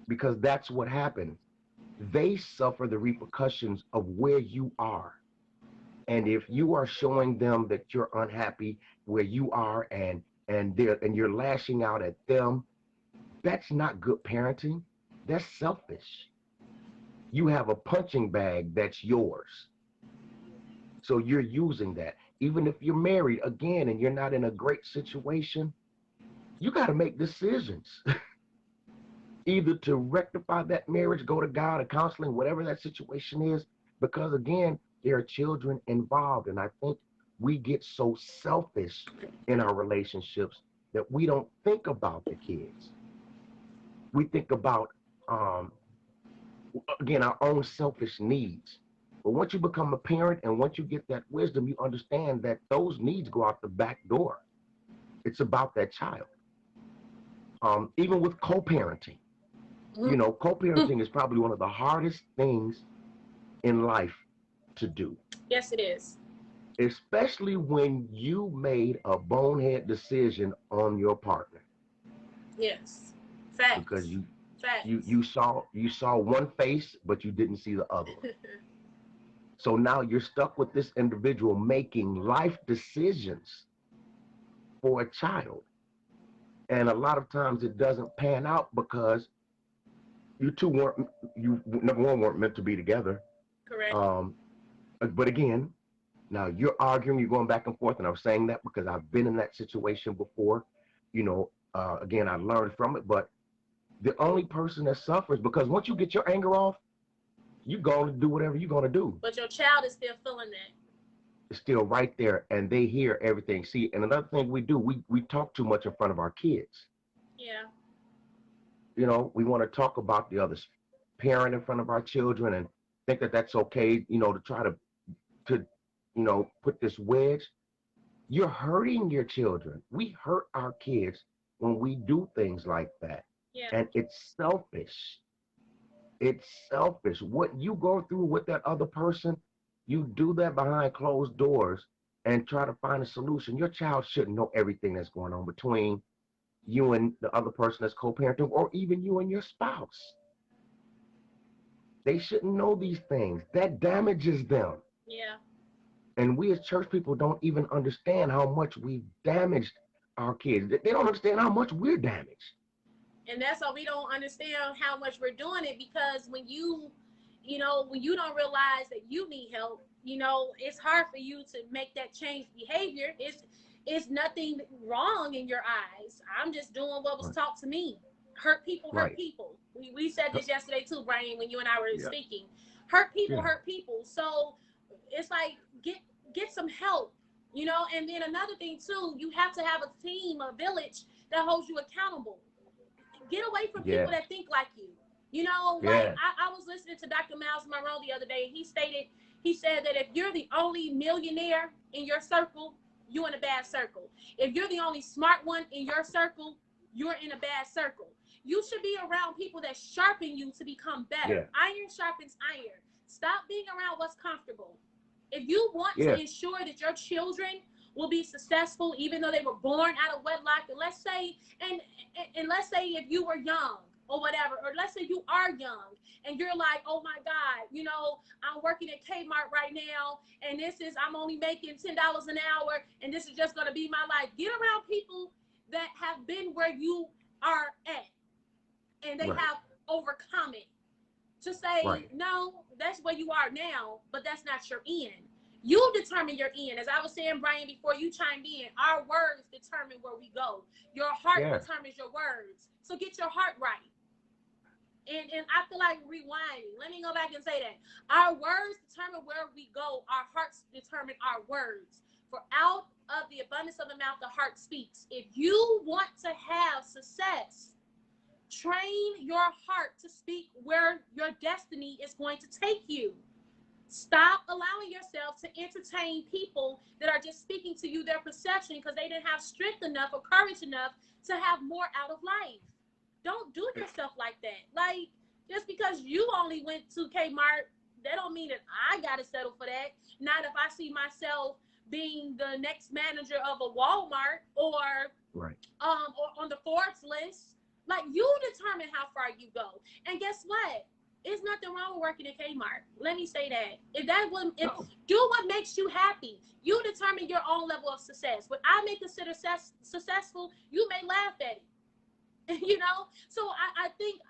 because that's what happens. They suffer the repercussions of where you are. And if you are showing them that you're unhappy where you are, and you're lashing out at them, that's not good parenting. That's selfish. You have a punching bag that's yours. So you're using that. Even if you're married again and you're not in a great situation, you got to make decisions. Either to rectify that marriage, go to God or counseling, whatever that situation is, because again, there are children involved. And I think we get so selfish in our relationships that we don't think about the kids. We think about, um, again, our own selfish needs. But once you become a parent and once you get that wisdom, you understand that those needs go out the back door. It's about that child. Even with co-parenting, co-parenting is probably one of the hardest things in life to do, Yes, it is. especially when you made a bonehead decision on your partner, Yes. because Facts. you Facts. you saw you saw one face but you didn't see the other one. So now you're stuck with this individual making life decisions for a child, and a lot of times it doesn't pan out because you two weren't you number one weren't meant to be together. Correct. um but again, now you're arguing, you're going back and forth, and I'm saying that because I've been in that situation before. Again, I learned from it, but the only person that suffers, because once you get your anger off, you're going to do whatever you're going to do. But your child is still feeling that. It's still right there, and they hear everything. See, and another thing we do, we talk too much in front of our kids. Yeah. We want to talk about the other parent in front of our children and think that that's okay, to try to put this wedge. You're hurting your children. We hurt our kids when we do things like that. Yeah. And it's selfish. It's selfish. What you go through with that other person, you do that behind closed doors and try to find a solution. Your child shouldn't know everything that's going on between you and the other person that's co-parenting, or even you and your spouse. They shouldn't know these things. That damages them. Yeah. And we as church people don't even understand how much we've damaged our kids. They don't understand how much we're damaged. And that's why we don't understand how much we're doing it, because when you don't realize that you need help, it's hard for you to make that change behavior. It's nothing wrong in your eyes. I'm just doing what was Right. taught to me. Hurt people, hurt Right. people. We said this yesterday too, Brian, when you and I were Yeah. speaking. Hurt people, Yeah. hurt people. So it's like get some help, and then another thing too, you have to have a team, a village that holds you accountable. Get away from people Yes. that think like you. Like Yes. I was listening to Dr. Miles Monroe the other day. He said that if you're the only millionaire in your circle, you're in a bad circle. If you're the only smart one in your circle, you're in a bad circle. You should be around people that sharpen you to become better. Yeah. Iron sharpens iron. Stop being around what's comfortable. If you want to Yeah. ensure that your children will be successful, even though they were born out of wedlock, and let's say if you were young or whatever, or let's say you are young and you're like, oh my God, I'm working at Kmart right now, and I'm only making $10 an hour, and this is just going to be my life. Get around people that have been where you are at, and they Right. have overcome it. To say, Right. no, that's where you are now, but that's not your end. You determine your end. As I was saying, Brian, before you chimed in, our words determine where we go. Your heart Yes. determines your words. So get your heart right. And I feel like rewinding. Let me go back and say that. Our words determine where we go. Our hearts determine our words. For out of the abundance of the mouth, the heart speaks. If you want to have success, train your heart to speak where your destiny is going to take you. Stop allowing yourself to entertain people that are just speaking to you their perception because they didn't have strength enough or courage enough to have more out of life. Don't do yourself like that. Like, just because you only went to Kmart, that don't mean that I got to settle for that. Not if I see myself being the next manager of a Walmart or on the Forbes list. Like, you determine how far you go. And guess what? There's nothing wrong with working at Kmart. Let me say that. Do what makes you happy. You determine your own level of success. What I may consider successful, you may laugh at it. You know? So I think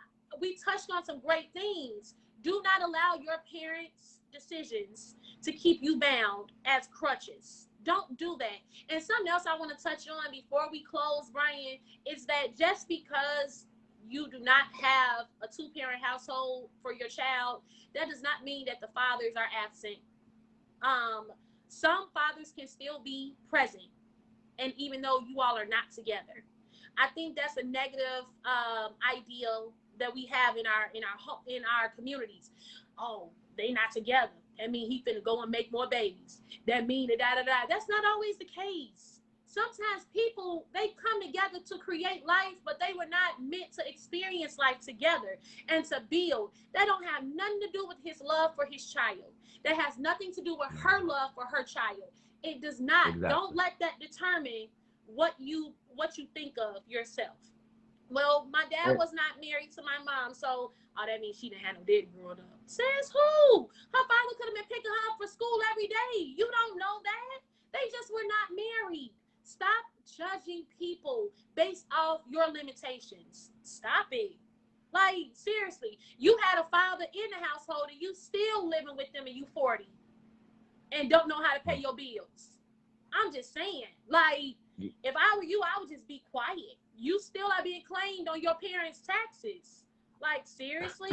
we touched on some great things. Do not allow your parents' decisions to keep you bound as crutches. Don't do that. And something else I want to touch on before we close, Brian, is that just because you do not have a two-parent household for your child, that does not mean that the fathers are absent. Some fathers can still be present, and even though you all are not together, I think that's a negative ideal that we have in our communities. Oh, they not together. That mean he finna go and make more babies. That mean that da-da-da. That's not always the case. Sometimes people, they come together to create life, but they were not meant to experience life together and to build. That don't have nothing to do with his love for his child. That has nothing to do with her love for her child. It does not. Exactly. Don't let that determine what you think of yourself. Well, my dad was not married to my mom, so that means she didn't have no daddy growing up. Says who? Her father could have been picking her up for school every day. You don't know that. They just were not married. Stop judging people based off your limitations. Stop it. Like, seriously, you had a father in the household and you still living with them and you 40 and don't know how to pay your bills. I'm just saying, like, if I were you, I would just be quiet. You still are being claimed on your parents' taxes. Like, seriously?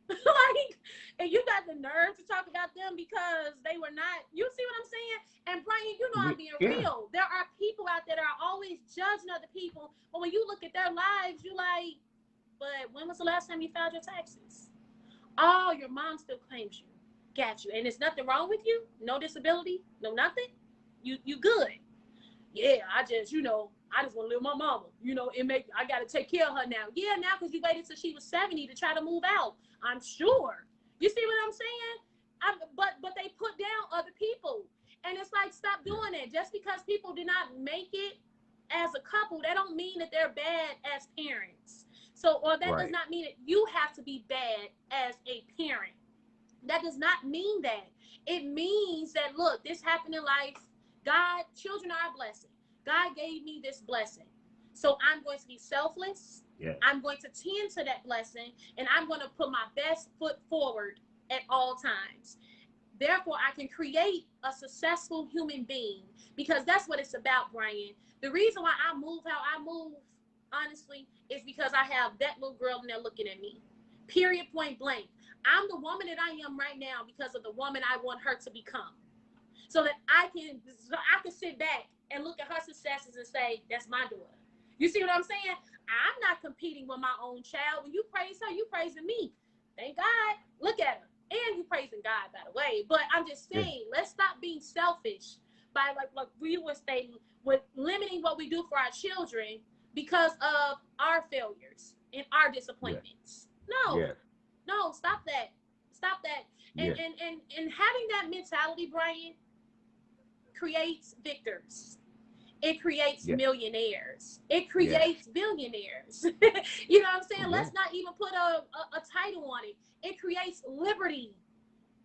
Like, and you got the nerve to talk about them because they were not, you see what I'm saying? And Brian, you know I'm being real. There are people out there that are always judging other people, but when you look at their lives, you like, but when was the last time you filed your taxes? Oh, your mom still claims you. Got you. And there's nothing wrong with you? No disability? No nothing? You good. Yeah, I just want to live with my mama. I got to take care of her now. Yeah, now because you waited till she was 70 to try to move out. I'm sure. You see what I'm saying? But they put down other people. And it's like, stop doing that. Just because people did not make it as a couple, that don't mean that they're bad as parents. Or that does not mean that you have to be bad as a parent. That does not mean that. It means that, look, this happened in life. God, children are a blessing. God gave me this blessing. So I'm going to be selfless. Yeah. I'm going to tend to that blessing, and I'm going to put my best foot forward at all times. Therefore, I can create a successful human being, because that's what it's about, Brian. The reason why I move how I move, honestly, is because I have that little girl in there looking at me. Period, point blank. I'm the woman that I am right now because of the woman I want her to become. So that I can sit back and look at her successes and say, that's my daughter. You see what I'm saying? I'm not competing with my own child. When you praise her, you praising me. Thank God. Look at her. And you praising God, by the way. But I'm just saying, let's stop being selfish by, like we were stating, with limiting what we do for our children because of our failures and our disappointments. No, stop that. And having that mentality, Brian, creates victors. It creates millionaires. It creates billionaires. You know what I'm saying? Let's not even put a title on it. It creates liberty.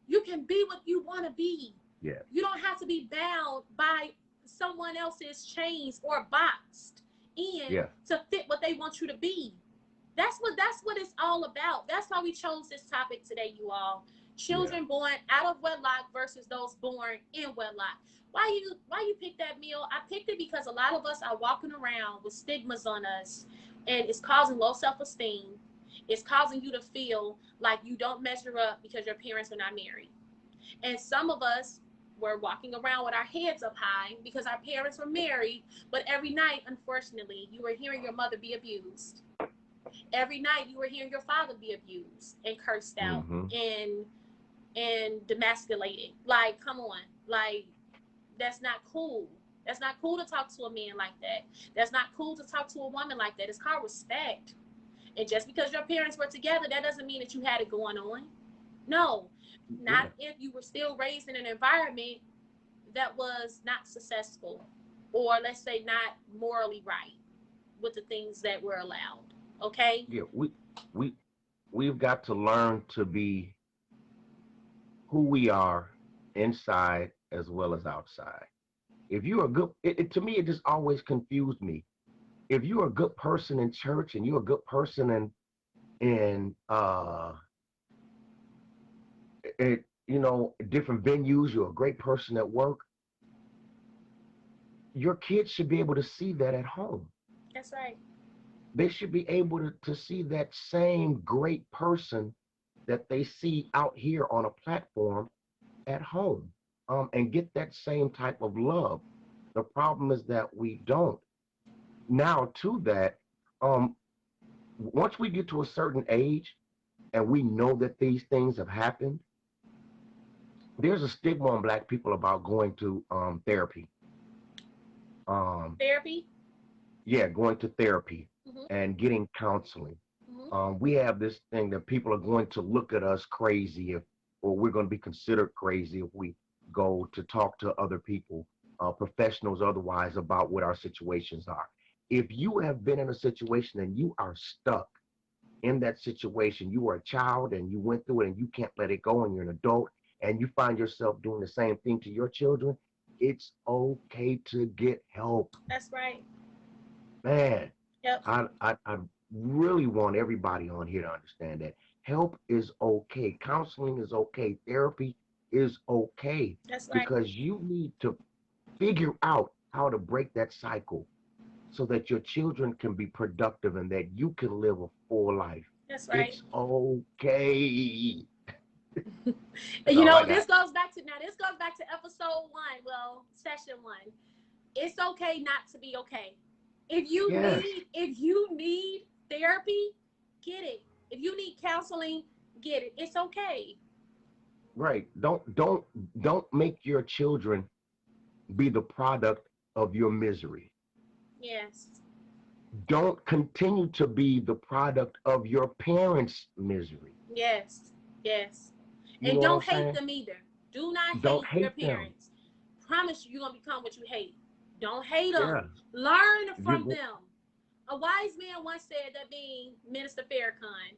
You can be what you want to be. Yeah. You don't have to be bound by someone else's chains or boxed in to fit what they want you to be. That's what it's all about. That's why we chose this topic today, you all. Children born out of wedlock versus those born in wedlock. Why you pick that, Mill? I picked it because a lot of us are walking around with stigmas on us, and it's causing low self-esteem. It's causing you to feel like you don't measure up because your parents are not married. And some of us were walking around with our heads up high because our parents were married, but every night, unfortunately, you were hearing your mother be abused. Every night you were hearing your father be abused and cursed out and demasculated. Like, come on. Like, that's not cool. That's not cool to talk to a man like that. That's not cool to talk to a woman like that. It's called respect. And just because your parents were together, that doesn't mean that you had it going on. No, not if you were still raised in an environment that was not successful, or let's say not morally right with the things that were allowed. Okay? Yeah, we've got to learn to be who we are inside as well as outside. If you're a good, to me, it just always confused me. If you're a good person in church and you're a good person in different venues, you're a great person at work. Your kids should be able to see that at home. That's right. They should be able to see that same great person that they see out here on a platform at home, and get that same type of love. The problem is that we don't. Now, to that, once we get to a certain age and we know that these things have happened, there's a stigma on Black people about going to therapy. Therapy? Yeah, going to therapy and getting counseling. We have this thing that people are going to look at us crazy or we're going to be considered crazy if we go to talk to other people, professionals otherwise, about what our situations are. If you have been in a situation and you are stuck in that situation, you were a child and you went through it and you can't let it go and you're an adult and you find yourself doing the same thing to your children, it's okay to get help. That's right. Man, Yep. I really want everybody on here to understand that help is okay. Counseling is okay. Therapy is okay. That's right. Because you need to figure out how to break that cycle so that your children can be productive and that you can live a full life. That's right. It's okay. This goes back to episode 1. Well, session 1. It's okay not to be okay. If you need therapy, get it. If you need counseling, get it. It's okay. Right. Don't make your children be the product of your misery. Yes. Don't continue to be the product of your parents' misery. Yes. Yes. You and know don't what I'm hate saying? them either. Do not Don't hate your hate them. parents. Promise you're going to become what you hate. Don't hate them. Yeah. Learn from them. A wise man once said, that being Minister Farrakhan,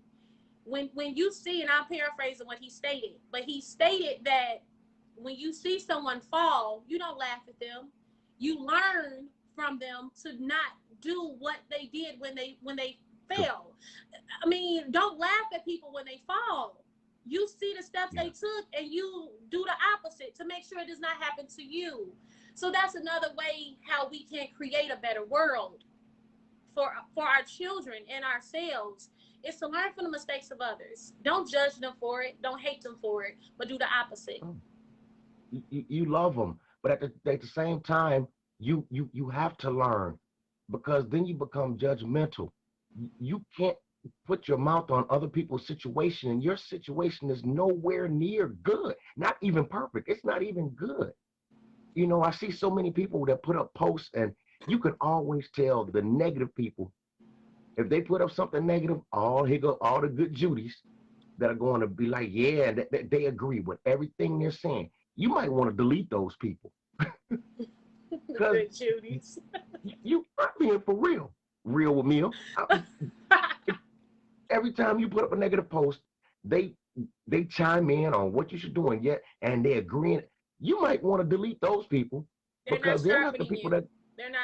when you see, and I'm paraphrasing what he stated, but he stated that when you see someone fall, you don't laugh at them. You learn from them to not do what they did when they fell. I mean, don't laugh at people when they fall. You see the steps they took and you do the opposite to make sure it does not happen to you. So that's another way how we can create a better world for our children and ourselves, is to learn from the mistakes of others. Don't judge them for it. Don't hate them for it, but do the opposite. You love them, but at the same time, you have to learn, because then you become judgmental. You can't put your mouth on other people's situation, and your situation is nowhere near good. Not even perfect. It's not even good. I see so many people that put up posts, and you can always tell the negative people. If they put up something negative, here go all the good Judies that are going to be like, yeah, they agree with everything they're saying. You might want to delete those people. Good Judies. I'm being for real. Real with Mill. Every time you put up a negative post, they chime in on what you should do, and they agreeing. You might want to delete those people, because they're not the people that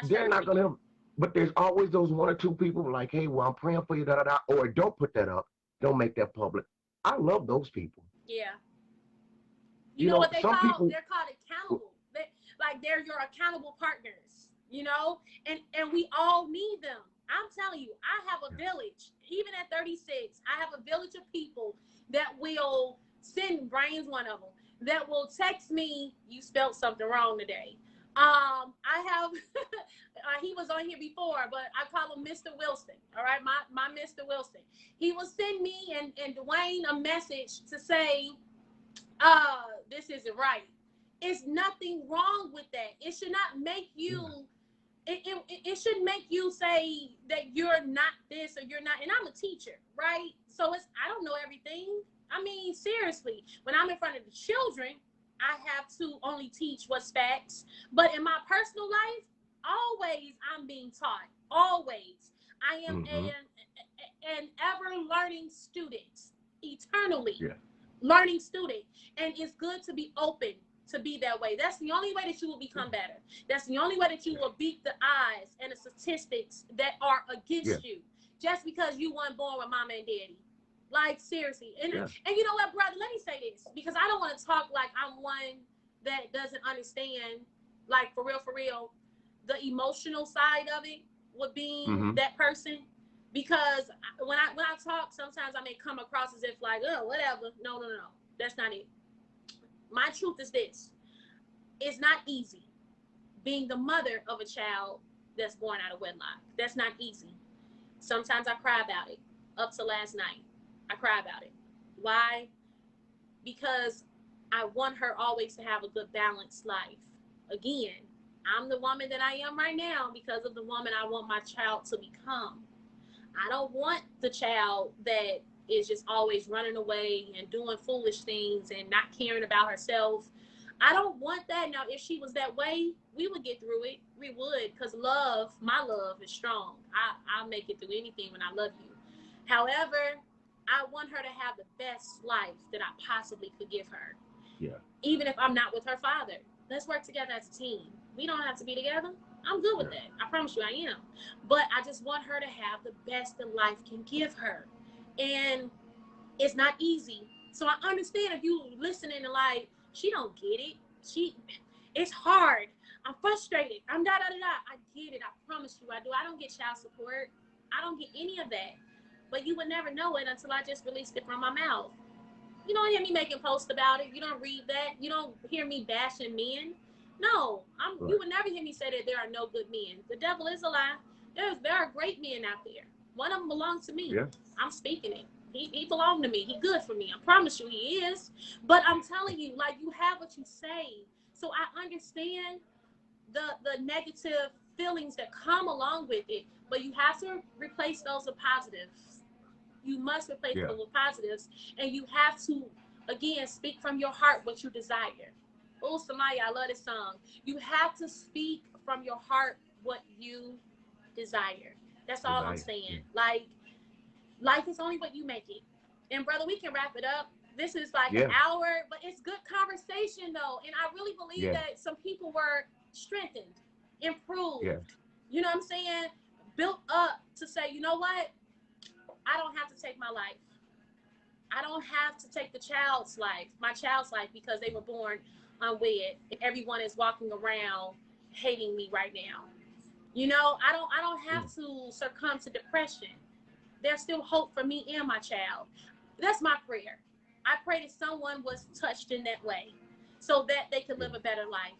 they're not going to help. But there's always those 1 or 2 people like, hey, well, I'm praying for you, da da da, or don't put that up, don't make that public. I love those people. Yeah. You know what they call? People, they're called accountable. They're your accountable partners. And we all need them. I'm telling you, I have a village. Even at 36, I have a village of people that will send. Brian's one of them. that will text me, you spelled something wrong today. I have, he was on here before, but I call him Mr. Wilson. All right, my Mr. Wilson. He will send me and Dwayne a message to say, this isn't right. It's nothing wrong with that. It should not make you, it should make you say that you're not this or you're not. And I'm a teacher, right? So I don't know everything. I mean, seriously, when I'm in front of the children, I have to only teach what's facts. But in my personal life, always I'm being taught. Always. I am an ever learning student, eternally learning student. And it's good to be open to be that way. That's the only way that you will become better. That's the only way that you will beat the odds and the statistics that are against you just because you weren't born with mama and daddy. Like, seriously. And you know what, brother, let me say this, because I don't want to talk like I'm one that doesn't understand, like, for real, the emotional side of it with being that person. Because when I talk, sometimes I may come across as if like, oh, whatever. No. That's not it. My truth is this. It's not easy being the mother of a child that's born out of wedlock. That's not easy. Sometimes I cry about it. Up to last night, I cry about it. Why? Because I want her always to have a good balanced life. Again, I'm the woman that I am right now because of the woman I want my child to become. I don't want the child that is just always running away and doing foolish things and not caring about herself. I don't want that. Now, if she was that way, we would get through it. We would, because my love is strong. I'll make it through anything when I love you. However, I want her to have the best life that I possibly could give her. Yeah. Even if I'm not with her father. Let's work together as a team. We don't have to be together. I'm good with that. I promise you I am. But I just want her to have the best that life can give her. And it's not easy. So I understand if you listening and like, she don't get it. It's hard. I'm frustrated. I'm da-da-da-da. I get it. I promise you I do. I don't get child support. I don't get any of that. But you would never know it until I just released it from my mouth. You don't hear me making posts about it. You don't read that. You don't hear me bashing men. No, you would never hear me say that there are no good men. The devil is a lie. There are great men out there. One of them belongs to me. Yeah. I'm speaking it. He belonged to me. He good for me. I promise you he is. But I'm telling you, like, you have what you say. So I understand the negative feelings that come along with it. But you have to replace those with positives. You must replace those with positives. And you have to, again, speak from your heart what you desire. Oh, Samaya, I love this song. You have to speak from your heart what you desire. That's all I'm saying. Like, life is only what you make it. And brother, we can wrap it up. This is like an hour, but it's good conversation though. And I really believe that some people were strengthened, improved. You know what I'm saying? Built up to say, you know what? I don't have to take my life. I don't have to take my child's life, because they were born unwed. Everyone is walking around hating me right now. You know, I don't have to succumb to depression. There's still hope for me and my child. That's my prayer. I pray that someone was touched in that way so that they could live a better life.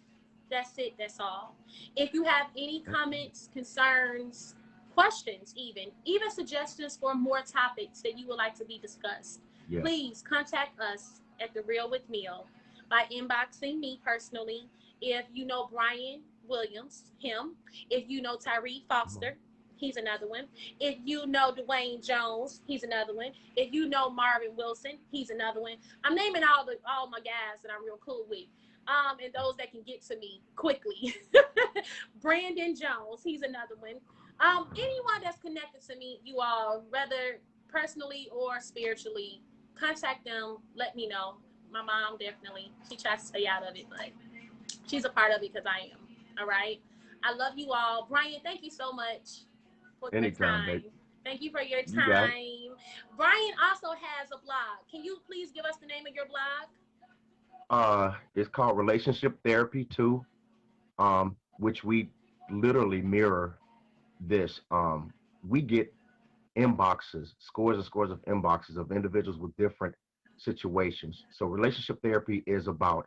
That's it. That's all. If you have any comments, concerns, questions, even suggestions for more topics that you would like to be discussed, please contact us at TheRealWithMill by inboxing me personally. If you know Brian Williams, him. If you know Tyree Foster, he's another one. If you know Dwayne Jones, he's another one. If you know Marvin Wilson, he's another one. I'm naming all my guys that I'm real cool with. And those that can get to me quickly. Brandon Jones, he's another one. Anyone that's connected to me, you all, whether personally or spiritually, contact them, let me know. My mom definitely, she tries to stay out of it, but she's a part of it because I am. All right. I love you all. Brian, thank you so much for your time. Babe. Thank you for your time. Brian also has a blog. Can you please give us the name of your blog? It's called Relationship Therapy 2, which we literally mirror this. We get inboxes, scores and scores of inboxes of individuals with different situations. So relationship therapy is about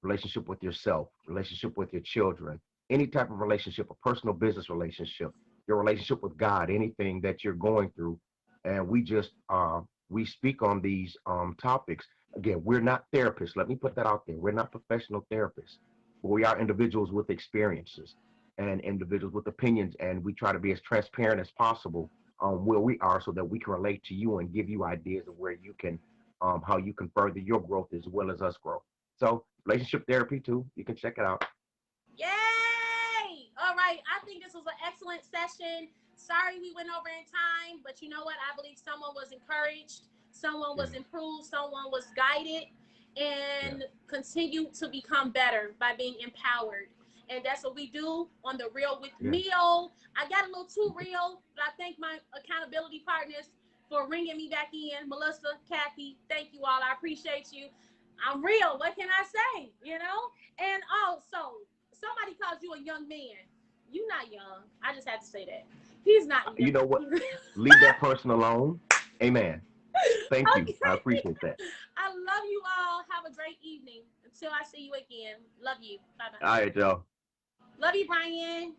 relationship with yourself, relationship with your children, any type of relationship, a personal business relationship, your relationship with God, anything that you're going through. And we speak on these topics. Again, we're not therapists. Let me put that out there. We're not professional therapists, but we are individuals with experiences and individuals with opinions, and we try to be as transparent as possible where we are so that we can relate to you and give you ideas of where you can how you can further your growth as well as us grow. So relationship therapy too, you can check it out. Yay! All right, I think this was an excellent session. Sorry we went over in time, but you know what? I believe someone was encouraged, someone was improved, someone was guided, and continued to become better by being empowered. And that's what we do on The Real with Mill. I got a little too real, but I thank my accountability partners for ringing me back in. Melissa, Kathy, thank you all. I appreciate you. I'm real. What can I say? You know? And also, somebody calls you a young man. You're not young. I just had to say that. He's not young. You know what? Leave that person alone. Amen. Thank you. Okay. I appreciate that. I love you all. Have a great evening. Until I see you again. Love you. Bye-bye. All right, y'all. Love you, Brian.